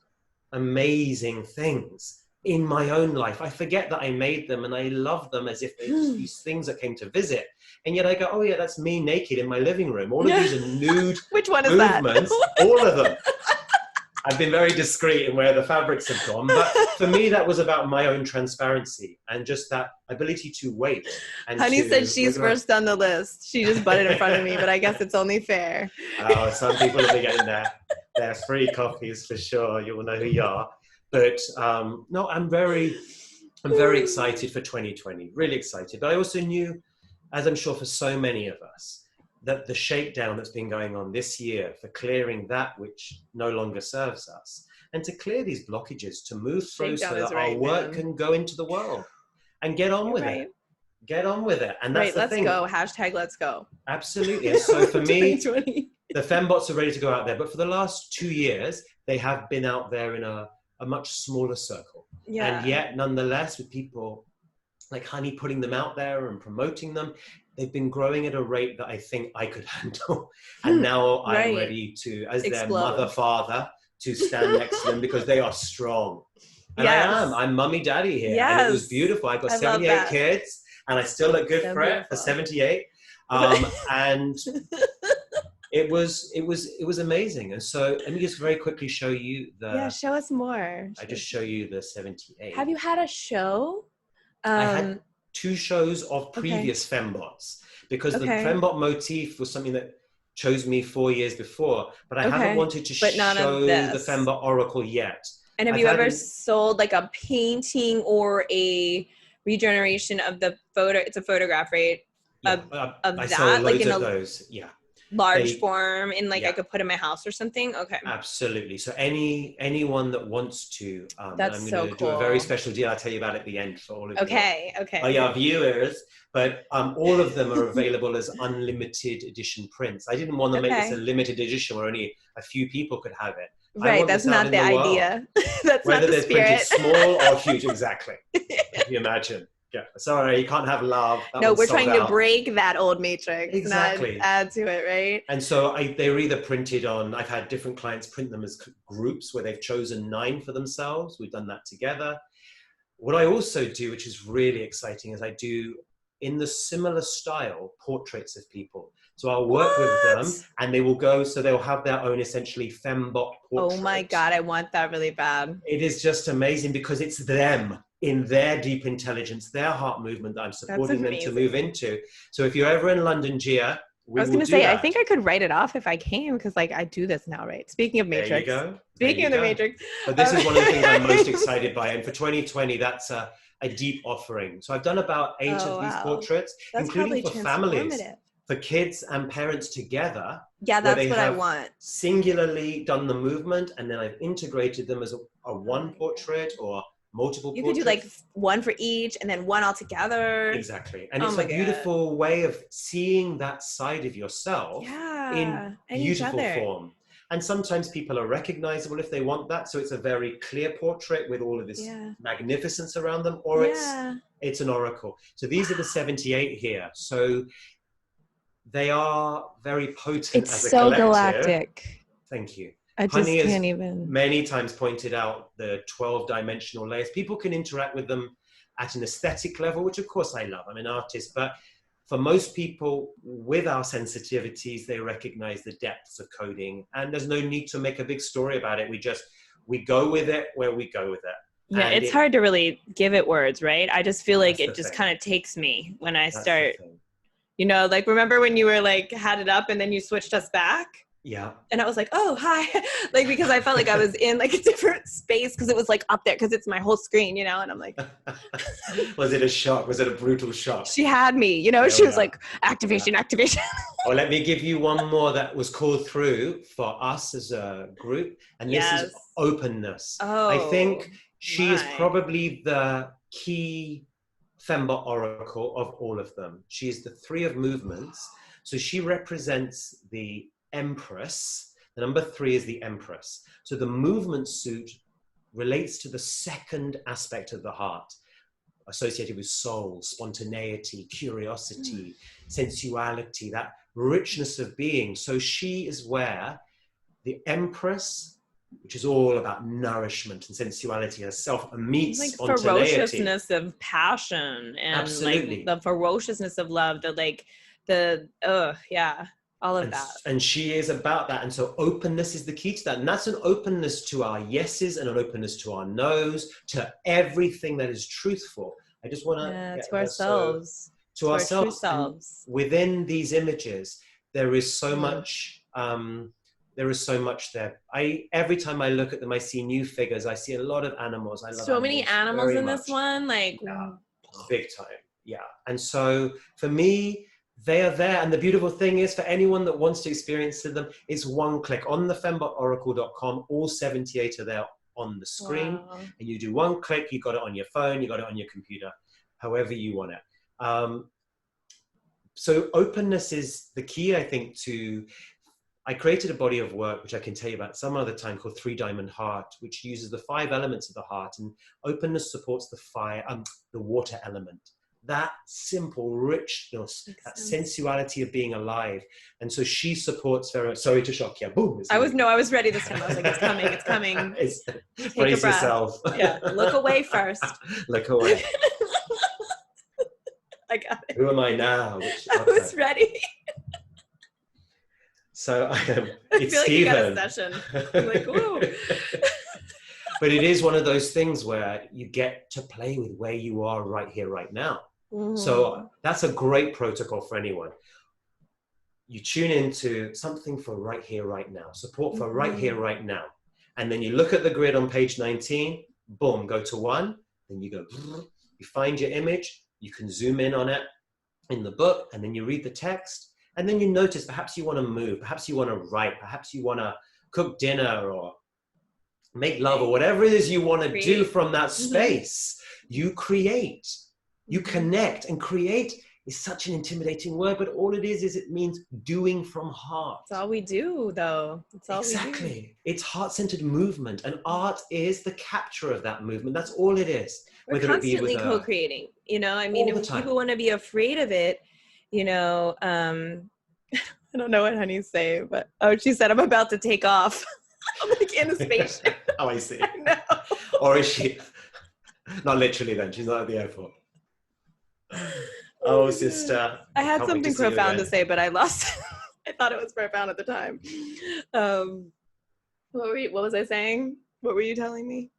amazing things in my own life. I forget that I made them, and I love them as if they're just these things that came to visit. And yet I go, oh yeah, that's me naked in my living room. All of these are nude Which one is movements, that? all of them. I've been very discreet in where the fabrics have gone, but for me, that was about my own transparency and just that ability to wait. And Honey said she's first on the list. She just butted in front of me, but I guess it's only fair. Oh, some people will be getting their free copies for sure. You will know who you are. But no, I'm very excited for 2020, really excited. But I also knew, as I'm sure for so many of us, that the shakedown that's been going on this year for clearing that which no longer serves us, and to clear these blockages, to move through so that our work can go into the world and get on with it. Get on with it. And that's the thing. Let's go. Hashtag let's go. Absolutely. And so for me, the fembots are ready to go out there. But for the last 2 years, they have been out there in a much smaller circle. Yeah. And yet, nonetheless, with people like Honey putting them out there and promoting them, they've been growing at a rate that I think I could handle. And now I'm ready to, as their mother, father, to stand next to them, because they are strong. And I'm mummy daddy here. Yes. And it was beautiful. I got 78 kids, and I still look good for it, for 78. And it was amazing. And so let me just very quickly show you show us more. I just show you the 78. Have you had a show? I had 2 shows of previous fembots, because the fembot motif was something that chose me 4 years before, but I haven't wanted to show the Fembot Oracle yet. And have you ever sold like a painting or a regeneration of the photo? It's a photograph, right? Yeah, I sold loads of those. Yeah. Large form in like I could put in my house or something. Okay. Absolutely. So anyone that wants to, that's I'm so going to do a very special deal. I'll tell you about it at the end for all of your viewers. But all of them are available as unlimited edition prints. I didn't want to make this a limited edition where only a few people could have it. Right. That's not the idea. That's whether not the they're spirit. Printed small or huge. Exactly. Can you imagine? Yeah, sorry, you can't have love. No, we're trying to break that old matrix, not add to it, right? And so they're either printed on, I've had different clients print them as groups where they've chosen 9 for themselves. We've done that together. What I also do, which is really exciting, is I do, in the similar style, portraits of people. So I'll work with them and they will go, so they'll have their own essentially Fembot portrait. Oh my God, I want that really bad. It is just amazing because it's them in their deep intelligence, their heart movement that I'm supporting them to move into. So if you're ever in London, Gia, I was going to say, I think I could write it off if I came, because like I do this now, right? Speaking of Matrix. There you go. Speaking of the Matrix. But this is one of the things I'm most excited by. And for 2020, that's a deep offering. So I've done about 8 of these portraits, including for families, for kids and parents together. Yeah, that's what I want. Singularly done the movement, and then I've integrated them as a one portrait or multiple portraits. You could do like one for each and then one all together. Exactly. And it's a beautiful way of seeing that side of yourself in beautiful form. And sometimes people are recognizable if they want that. So it's a very clear portrait with all of this magnificence around them, or it's an oracle. So these are the 78 here. So they are very potent as a collective. It's so galactic. Thank you. I just can't even. Many times pointed out the 12-dimensional layers. People can interact with them at an aesthetic level, which of course I love. I'm an artist, but for most people with our sensitivities, they recognize the depths of coding, and there's no need to make a big story about it. We go with it where we go with it. Yeah, it's hard to really give it words, right? I just feel like it just kind of takes me when I start, you know, like remember when you were like had it up and then you switched us back? Yeah. And I was like, oh, hi. Like, because I felt like I was in like a different space because it was like up there because it's my whole screen, you know? And I'm like. Was it a shock? Was it a brutal shock? She had me, you know? She was like, activation. Well, let me give you one more that was called through for us as a group. And this is openness. Oh, I think she is probably the key Fembot Oracle of all of them. She is the 3 of movements. So she represents the Empress. The number 3 is the Empress. So the movement suit relates to the second aspect of the heart, associated with soul, spontaneity, curiosity, sensuality, that richness of being. So she is where the Empress, which is all about nourishment and sensuality herself, meets like spontaneity. Ferociousness of passion and like the ferociousness of love, all of that. And she is about that. And so openness is the key to that. And that's an openness to our yeses and an openness to our nos, to everything that is truthful. I just want to to ourselves. To ourselves. And within these images, there is so much. There is so much there. Every time I look at them, I see new figures. I see a lot of animals. I love so many animals in this one, like big time. Yeah. And so for me, they are there. And the beautiful thing is, for anyone that wants to experience them, it's one click on the fembotoracle.com. All 78 are there on the screen. Wow. And you do one click, you got it on your phone, you got it on your computer, however you want it. So openness is the key, I think, I created a body of work, which I can tell you about some other time, called 3 Diamond Heart, which uses the 5 elements of the heart, and openness supports the water element. That simple richness, that sensuality of being alive. And so she supports very, sorry to shock you. Boom. I was ready this time. I was like, it's coming. Brace yourself. Yeah. Look away first. Look away. I got it. Who am I now? I was ready. So I feel like Stephen. you got a session. I'm like, whoa. But it is one of those things where you get to play with where you are right here, right now. So that's a great protocol for anyone. You tune into something for right here, right now, support for right here, right now. And then you look at the grid on page 19, boom, go to 1, then you go, you find your image, you can zoom in on it in the book, and then you read the text, and then you notice perhaps you want to move, perhaps you want to write, perhaps you want to cook dinner or make love or whatever it is you want to do from that space. You create, you connect, and create is such an intimidating word, but all it is it means doing from heart. It's all we do, though. It's all Exactly. we do. It's heart-centered movement, and art is the capture of that movement. That's all it is. We're Whether constantly it be with co-creating, you know? I mean, if people want to be afraid of it, you know, I don't know what Honey's saying, but, she said, I'm about to take off. I'm like in a spaceship. Oh, I see. I know. Or is she? Not literally then. She's not at the airport. Oh, sister. I had something profound to say, but I lost it. I thought it was profound at the time. What was I saying? What were you telling me?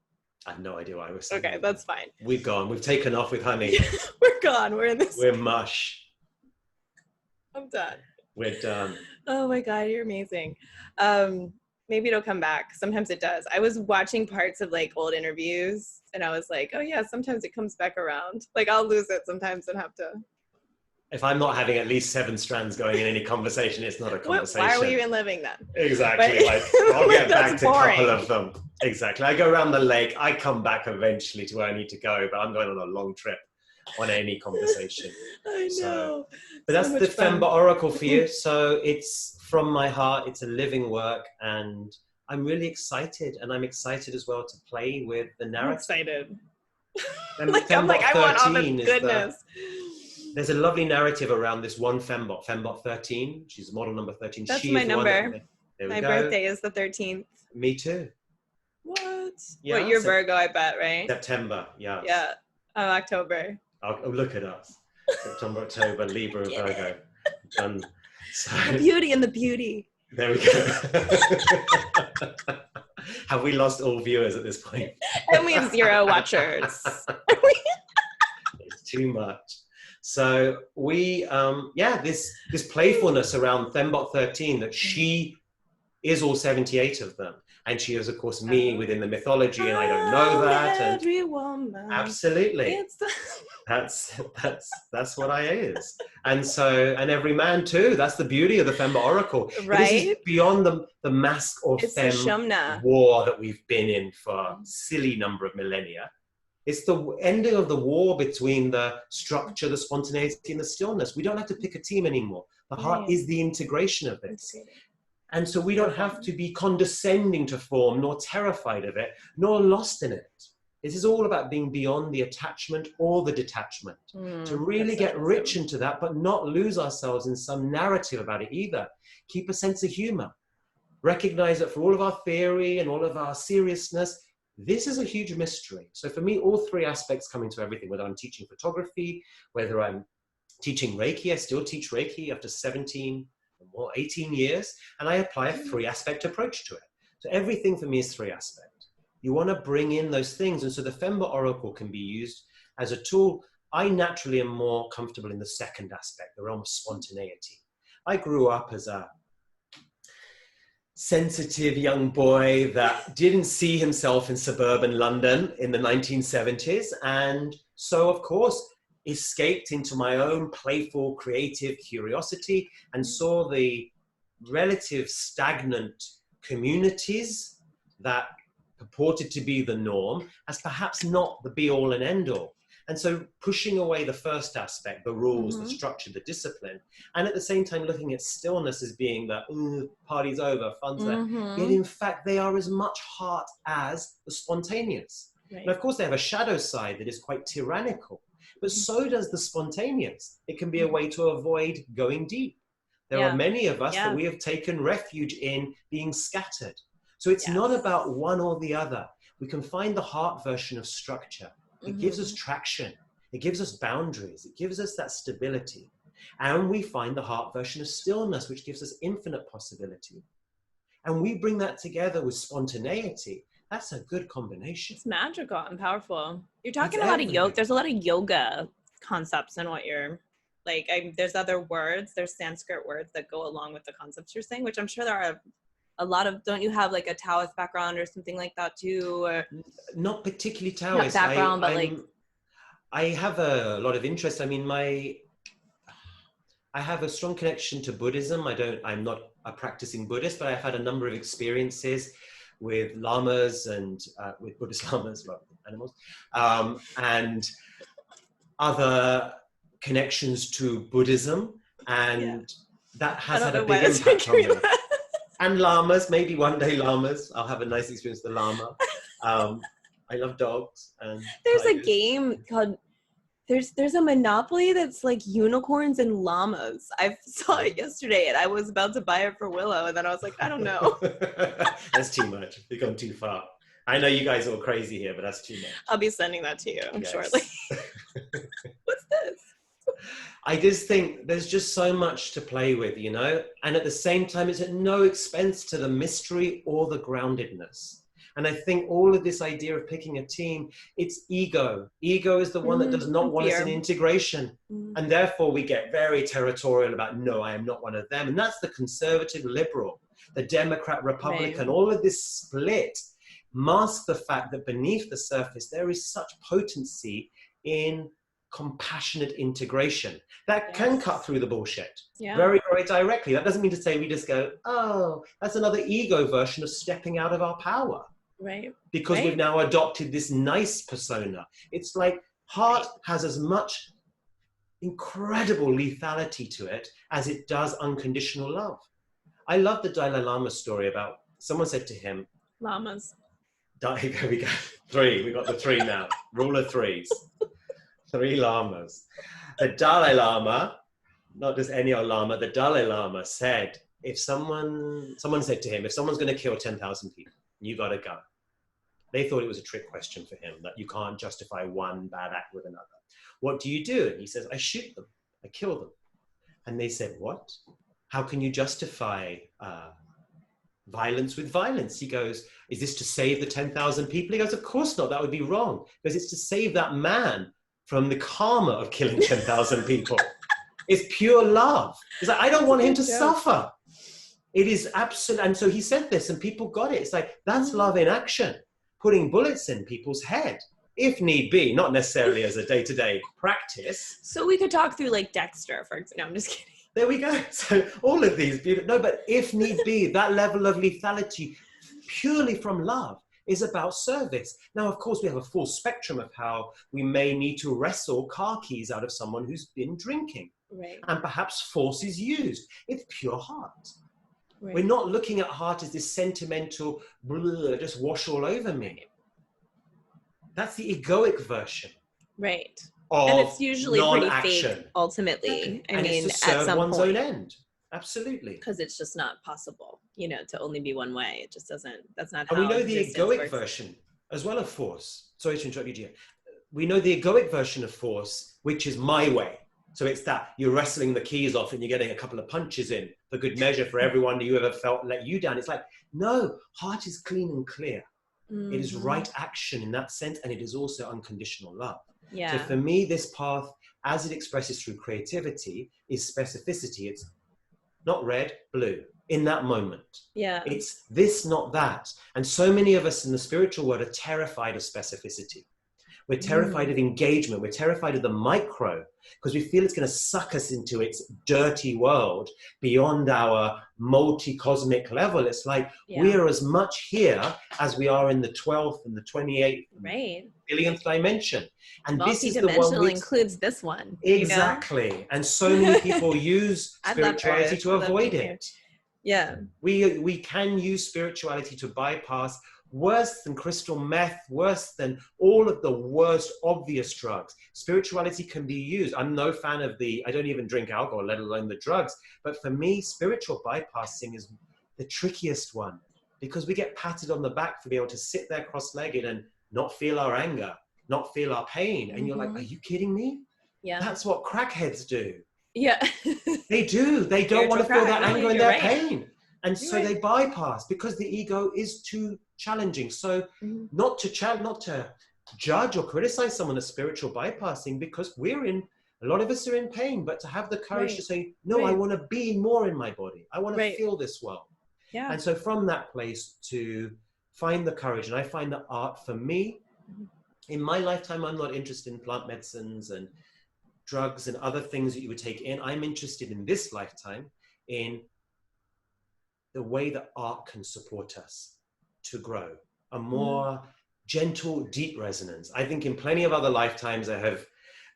I have no idea what I was saying. Okay, that's fine. We've gone. We've taken off with Honey. We're gone. We're in this. We're mush. I'm done. We're done. Oh my God, you're amazing. Maybe it'll come back. Sometimes it does. I was watching parts of like old interviews and I was like, oh yeah, sometimes it comes back around. Like I'll lose it sometimes and have to. If I'm not having at least 7 strands going in any conversation, it's not a conversation. Why are we even living then? Exactly. But, like, I'll get back to boring. a couple of them. Exactly. I go around the lake. I come back eventually to where I need to go, but I'm going on a long trip on any conversation. I know. But that's the Fembot Oracle for you. So it's from my heart. It's a living work. And I'm really excited. And I'm excited as well to play with the narrative. I'm excited. And I'm like, I want all the goodness. There's a lovely narrative around this one Fembot, Fembot 13. She's model number 13. That's my number. My birthday is the 13th. Me too. What? Yeah, What, you're Virgo, I bet, right? September, yeah. Yeah. October. Oh, look at us. September, October, Libra, Virgo. Done. So, the beauty and the beauty. There we go. Have we lost all viewers at this point? And we have 0 watchers. It's too much. So we, this playfulness around Fembot 13, that she is all 78 of them. And she is, of course, me within the mythology, and I don't know that. And every woman. Absolutely. That's what I is. And so, and every man too. That's the beauty of the Fembot Oracle. Right. This is beyond the mask or it's femme war that we've been in for a silly number of millennia. It's the ending of the war between the structure, the spontaneity, and the stillness. We don't have to pick a team anymore. The heart is the integration of this. And so we don't have to be condescending to form, nor terrified of it, nor lost in it. This is all about being beyond the attachment or the detachment. To really get rich into that, but not lose ourselves in some narrative about it either. Keep a sense of humor. Recognize that for all of our theory and all of our seriousness, this is a huge mystery. So for me, all 3 aspects come into everything, whether I'm teaching photography, whether I'm teaching Reiki. I still teach Reiki after 18 years, and I apply a 3-aspect approach to it. So everything for me is 3-aspect. You want to bring in those things, and so the Fembot Oracle can be used as a tool. I naturally am more comfortable in the 2nd aspect, the realm of spontaneity. I grew up as a sensitive young boy that didn't see himself in suburban London in the 1970s, and so of course escaped into my own playful, creative curiosity and saw the relative stagnant communities that purported to be the norm as perhaps not the be-all and end-all. And so pushing away the 1st aspect, the rules, the structure, the discipline, and at the same time looking at stillness as being that, party's over, fun's there. Yet in fact, they are as much heart as the spontaneous. Right. And of course, they have a shadow side that is quite tyrannical. But so does the spontaneous. It can be a way to avoid going deep. There are many of us that we have taken refuge in being scattered. So it's not about one or the other. We can find the heart version of structure. It gives us traction. It gives us boundaries. It gives us that stability. And we find the heart version of stillness, which gives us infinite possibility. And we bring that together with spontaneity. That's a good combination. It's magical and powerful. You're talking It's a lot of everything. yoga. There's a lot of yoga concepts in what you're like. There's other words. There's Sanskrit words that go along with the concepts you're saying, which I'm sure there are a lot of. Don't you have like a Taoist background or something like that too? Or not particularly Taoist. Not background, but like I have a lot of interest. I mean, I have a strong connection to Buddhism. I'm not a practicing Buddhist, but I've had a number of experiences with lamas and with Buddhist lamas, rather than animals, and other connections to Buddhism, and that has had a big impact on me. And llamas, maybe one day llamas. I'll have a nice experience with the llama. I love dogs. And there's tigers. a game called. There's a Monopoly that's like unicorns and llamas. I saw it yesterday and I was about to buy it for Willow and then I was like, I don't know. That's too much. You've gone too far. I know you guys are all crazy here, but that's too much. I'll be sending that to you shortly. What's this? I just think there's just so much to play with, you know? And at the same time, it's at no expense to the mystery or the groundedness. And I think all of this idea of picking a team, it's ego. Ego is the one that does not want us in integration. And therefore we get very territorial about, no, I am not one of them. And that's the conservative liberal, the Democrat Republican, right. All of this split masks the fact that beneath the surface, there is such potency in compassionate integration that can cut through the bullshit very, very directly. That doesn't mean to say we just go, oh, that's another ego version of stepping out of our power. Right. Because we've now adopted this nice persona. It's like heart has as much incredible lethality to it as it does unconditional love. I love the Dalai Lama story about someone said to him, Lamas. Here we go. 3. We got the 3 now. Rule of 3s. 3 lamas. The Dalai Lama, not just any old lama, the Dalai Lama said, if someone said to him, if someone's going to kill 10,000 people, you got to go. They thought it was a trick question for him, that you can't justify one bad act with another. What do you do? And he says, I shoot them. I kill them. And they said, what? How can you justify violence with violence? He goes, is this to save the 10,000 people? He goes, of course not. That would be wrong. Because it's to save that man from the karma of killing 10,000 people. It's pure love. It's like, I don't want him to suffer. It is absolute. And so he said this and people got it. It's like, that's love in action, putting bullets in people's head, if need be, not necessarily as a day-to-day practice. So we could talk through like Dexter, for example. No, I'm just kidding. There we go. So all of these, no, but if need be, that level of lethality purely from love is about service. Now, of course, we have a full spectrum of how we may need to wrestle car keys out of someone who's been drinking. Right. And perhaps force is used. It's pure heart. Right. We're not looking at heart as this sentimental, just wash all over me. That's the egoic version. Right. And it's usually pretty fake, ultimately. I mean, it's to serve one's own end. Absolutely. Because it's just not possible, you know, to only be one way. It just doesn't, that's not how. And we know the egoic version as well of force. Sorry to interrupt you, Gia. We know the egoic version of force, which is my way. So it's that you're wrestling the keys off and you're getting a couple of punches in for good measure for everyone you ever felt let you down. It's like, no, heart is clean and clear. Mm-hmm. It is right action in that sense. And it is also unconditional love. Yeah. So for me, this path, as it expresses through creativity, is specificity. It's not red, blue in that moment. Yeah. It's this, not that. And so many of us in the spiritual world are terrified of specificity. We're terrified of engagement. We're terrified of the micro because we feel it's going to suck us into its dirty world beyond our multi-cosmic level. It's like we're as much here as we are in the 12th and the 28th billionth dimension. And this is the one includes this one. Exactly. You know? And so many people use spirituality to avoid it. Yeah. We can use spirituality to bypass worse than crystal meth, worse than all of the worst obvious drugs. Spirituality can be used. I'm no fan of I don't even drink alcohol, let alone the drugs. But for me, spiritual bypassing is the trickiest one because we get patted on the back for being able to sit there cross-legged and not feel our anger, not feel our pain. And you're like, are you kidding me? Yeah. That's what crackheads do. Yeah. They do. They don't want to feel that anger and their pain. And so they bypass because the ego is too challenging. So not to judge or criticize someone that's spiritual bypassing, because a lot of us are in pain, but to have the courage to say, no, I want to be more in my body. I want to feel this well. Yeah. And so from that place to find the courage, and I find that art for me, in my lifetime, I'm not interested in plant medicines and drugs and other things that you would take in. I'm interested in this lifetime in the way that art can support us to grow a more gentle, deep resonance. I think in plenty of other lifetimes, I have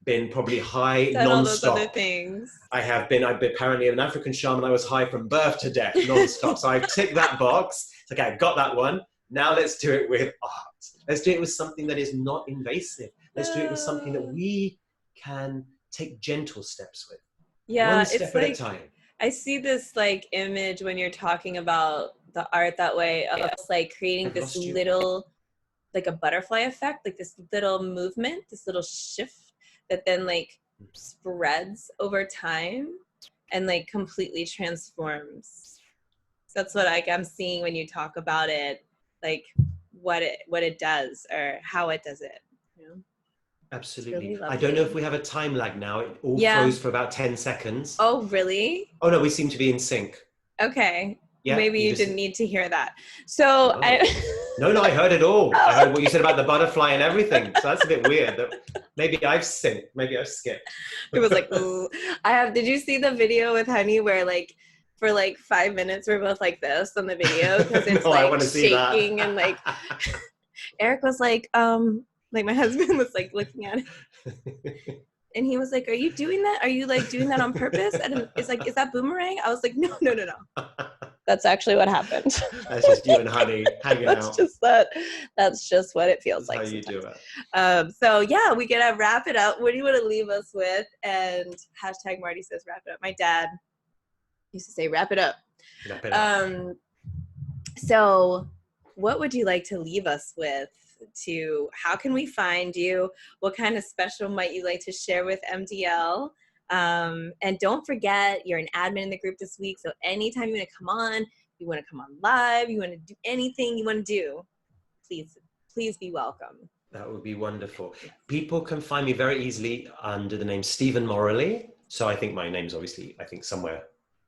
been probably high non-stop. All those other things. I've been apparently an African shaman. I was high from birth to death, non-stop. So I've ticked that box. It's okay, I've got that one. Now let's do it with art. Let's do it with something that is not invasive. Let's do it with something that we can take gentle steps with. Yeah, one step at a time. I see this like image when you're talking about the art that way of like creating this little, like a butterfly effect, like this little movement, this little shift that then like spreads over time and like completely transforms. So that's what I'm seeing when you talk about it, like what it does or how it does it. You know? Absolutely. Really I don't know if we have a time lag now. It all froze for about 10 seconds. Oh, really? Oh, no, we seem to be in sync. Okay. Yeah, maybe you didn't need to hear that. So No, I heard it all. I heard what you said about the butterfly and everything. So that's a bit weird. Maybe I've synced. Maybe I've skipped. It was like, ooh. Did you see the video with Honey where like, for like 5 minutes, we're both like this on the video because it's no, like shaking and like, Eric was like my husband was like looking at it and he was like, are you doing that? Are you like doing that on purpose? And it's like, is that boomerang? I was like, no. That's actually what happened. That's just you and Honey hanging out. That's just what it feels like. How you do it. So yeah, we gotta wrap it up. What do you want to leave us with? And hashtag Marty says wrap it up. My dad used to say wrap it up. Wrap it up. So what would you like to leave us with? How can we find you? What kind of special might you like to share with MDL? And don't forget, you're an admin in the group this week. So anytime you want to come on, you want to come on live, you want to do anything you want to do, please be welcome. That would be wonderful. People can find me very easily under the name Stephen Morley. So I think my name's obviously, somewhere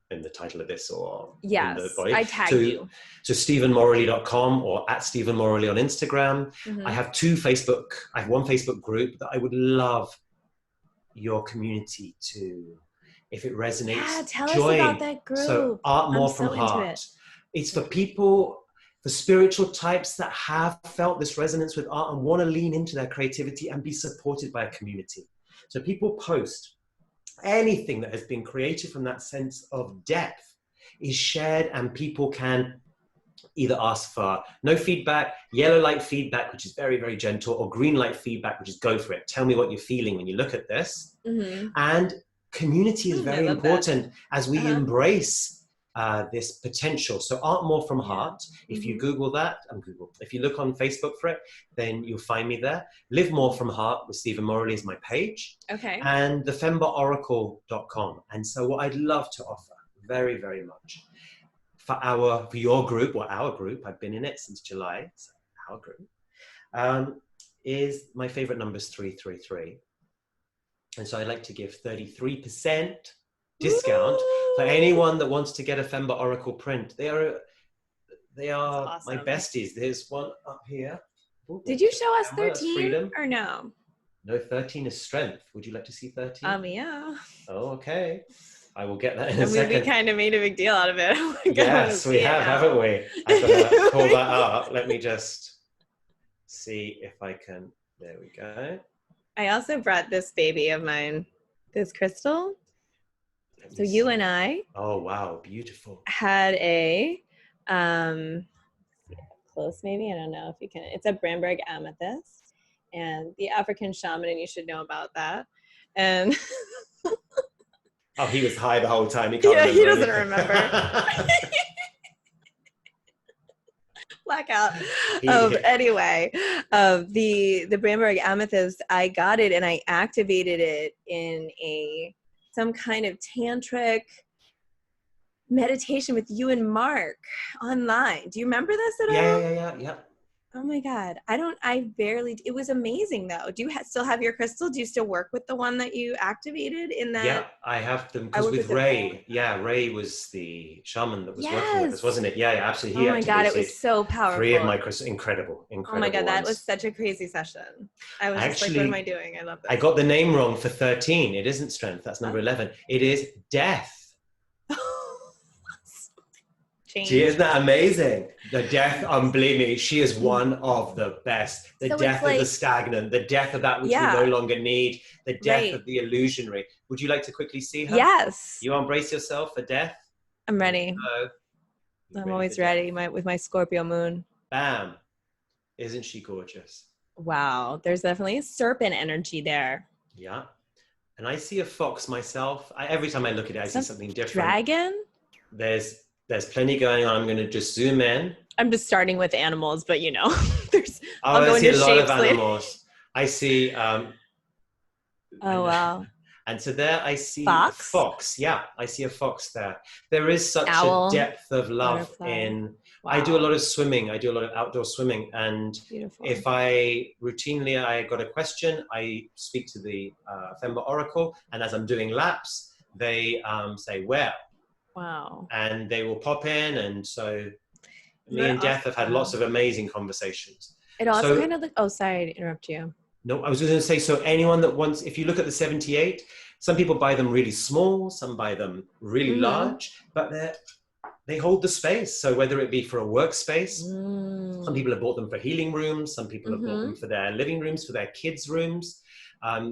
in the title of this or in the body. I tagged you. So stephenmorley.com or at Stephen Morley on Instagram. I have I have one Facebook group that I would love your community to, if it resonates, tell join. us about that group. So Art More from Heart. It's for people, for spiritual types that have felt this resonance with art and want to lean into their creativity and be supported by a community. So people post anything that has been created from that sense of depth is shared, and people can either ask for no feedback, yellow light feedback, which is very, very gentle, or green light feedback, which is go for it. Tell me what you're feeling when you look at this. And community is very important as we embrace this potential. So Art More from Heart, if you Google that, if you look on Facebook for it, then you'll find me there. Live More from Heart with Stephen Morley is my page. Okay. And the FembotOracle.com. And so what I'd love to offer very, very much for your group, or our group, I've been in it since July, so our group, is my favorite number is 333. And so I'd like to give 33% discount for anyone that wants to get a Fembot Oracle print. They are awesome. My besties. There's one up here. Ooh, did you show us 13 or no? No, 13 is strength. Would you like to see 13? Yeah. Oh, okay. I will get that in a second. We kind of made a big deal out of it. Yes, we have, haven't we? I've got to pull that up. Let me just see if I can. There we go. I also brought this baby of mine, this crystal. So you and I. Oh, wow. Beautiful. Had a, close maybe, I don't know if you can. It's a Bramberg amethyst. And the African shaman, and you should know about that. And... Oh, he was high the whole time. He doesn't remember. Blackout. Anyway, the Bramberg amethyst, I got it and I activated it in some kind of tantric meditation with you and Mark online. Do you remember this at all? Yeah. Oh my God. It was amazing though. Do you still have your crystal? Do you still work with the one that you activated in that? Yeah, I have them because with Ray, Ray was the shaman that was working with us, wasn't it? Yeah, absolutely. He Oh my God, it activated was so powerful. 3 of my crystals, incredible. Oh my God, that ones. was such a crazy session. I was just like, what am I doing? I love this. I got the name wrong for 13. It isn't strength, that's number 11. It is death. She isn't that amazing? The death, believe me, she is one of the best. The death of the stagnant, the death of that which we no longer need, the death of the illusionary. Would you like to quickly see her? Yes. You embrace yourself for death? I'm ready. I'm always ready with my Scorpio moon. Bam. Isn't she gorgeous? Wow. There's definitely a serpent energy there. Yeah. And I see a fox myself. Every time I look at it, I see something different. Dragon? There's plenty going on. I'm going to just zoom in. I'm just starting with animals, but you know, I see a lot of animals. I see. Oh, wow. And so there I see a fox. Yeah, I see a fox there. There is such a depth of love in. Wow. I do a lot of swimming. I do a lot of outdoor swimming. And if I got a question, I speak to the Fembot Oracle. And as I'm doing laps, they say, where? Wow. And they will pop in. And so me and Death have had lots of amazing conversations. It also kind of like, oh, sorry to interrupt you. No, I was going to say, so anyone that wants, if you look at the 78, some people buy them really small, some buy them really large, but they hold the space. So whether it be for a workspace, some people have bought them for healing rooms, some people have bought them for their living rooms, for their kids' rooms.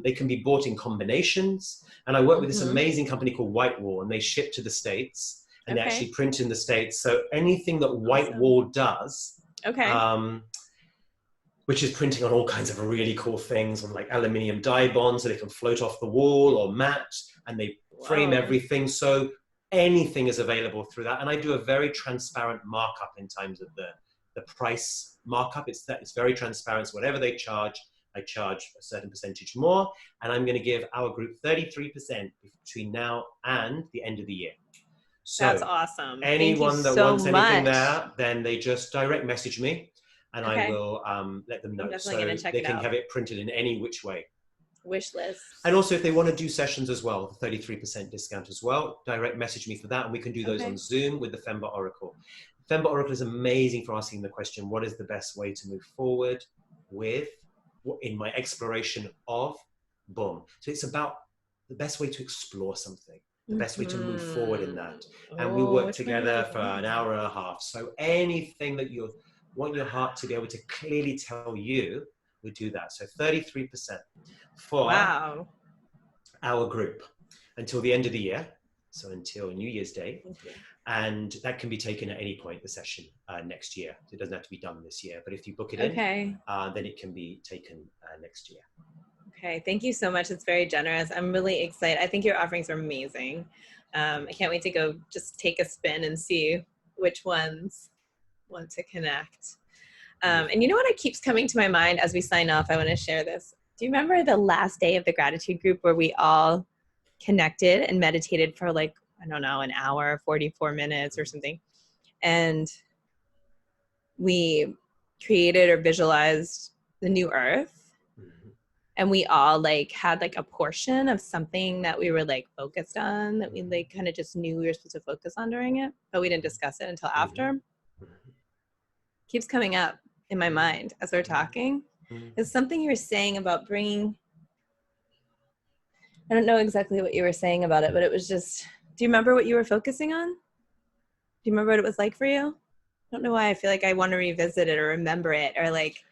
They can be bought in combinations. And I work with this amazing company called White Wall, and they ship to the States, and they actually print in the States. So anything that White Wall does, which is printing on all kinds of really cool things, on like aluminium dye bonds so they can float off the wall or matte, and they frame everything. So anything is available through that. And I do a very transparent markup in terms of the price markup. It's very transparent. So whatever they charge, I charge a certain percentage more. And I'm going to give our group 33% between now and the end of the year. So that's awesome. Anyone that wants anything there, then they just direct message me. And I will let them know, so they can have it printed in any which way. Wish list. And also if they want to do sessions as well, 33% discount as well, direct message me for that, and we can do those on Zoom with the Fembot Oracle. Fembot Oracle is amazing for asking the question, what is the best way to move forward with, in my exploration of, boom. So it's about the best way to explore something, the best way to move forward in that. And we work together for an hour and a half. So anything that you want your heart to be able to clearly tell you, we do that. So 33% for our group until the end of the year. So until New Year's Day. And that can be taken at any point, the session next year. It doesn't have to be done this year, but if you book it in, then it can be taken next year. Okay, thank you so much. It's very generous. I'm really excited. I think your offerings are amazing. I can't wait to go just take a spin and see which ones want to connect. And you know what keeps coming to my mind as we sign off? I want to share this. Do you remember the last day of the gratitude group where we all connected and meditated for like, I don't know, an hour, 44 minutes or something? And we created or visualized the new earth. And we all like had like a portion of something that we were like focused on, that we like kind of just knew we were supposed to focus on during it, but we didn't discuss it until after. Keeps coming up in my mind as we're talking. It's something you were saying about bringing, I don't know exactly what you were saying about it, but it was just, do you remember what you were focusing on? Do you remember what it was like for you? I don't know why I feel like I want to revisit it or remember it or like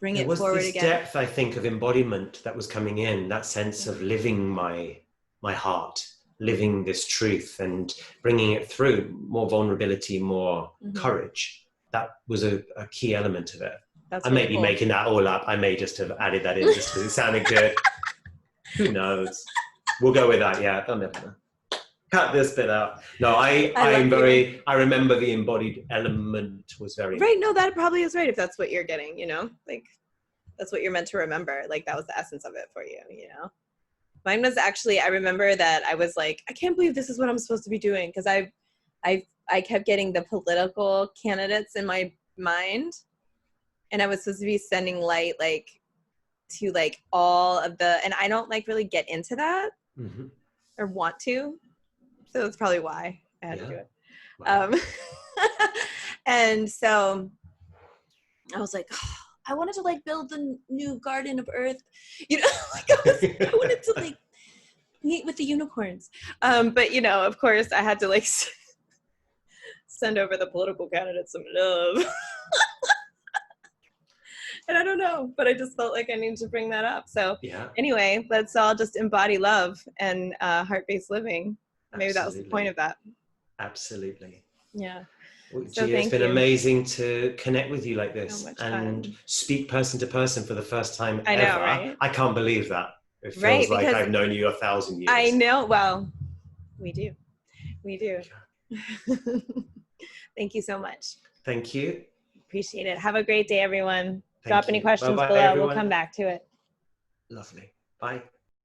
bring it forward again. There was this depth, I think, of embodiment that was coming in, that sense of living my heart, living this truth and bringing it through, more vulnerability, more courage. That was a key element of it. I may be making that all up. I may just have added that in just because it sounded good. Who knows? We'll go with that. Yeah, I'll never know. Cut this bit out. No, I remember the embodied element was very right. No, that probably is right if that's what you're getting. You know, like that's what you're meant to remember. Like that was the essence of it for you. You know, mine was actually. I remember that I was like, I can't believe this is what I'm supposed to be doing because I I kept getting the political candidates in my mind, and I was supposed to be sending light like to like all of the, and I don't like really get into that or want to, so that's probably why I had to do it. Wow. And so I was like, oh, I wanted to like build the new garden of earth, you know, like I wanted to like meet with the unicorns. But you know, of course I had to like send over the political candidates some love. And I don't know, but I just felt like I needed to bring that up. So anyway, let's all just embody love and heart-based living. Maybe that was the point of that. Absolutely. Yeah. Well, So Gia, it's been amazing to connect with you like this and speak person to person for the first time ever. I know, right? I can't believe that. It feels like I've known you 1,000 years. I know. Well, we do. We do. Thank you so much. Thank you. Appreciate it. Have a great day, everyone. Drop any questions below. Everyone. We'll come back to it. Lovely. Bye.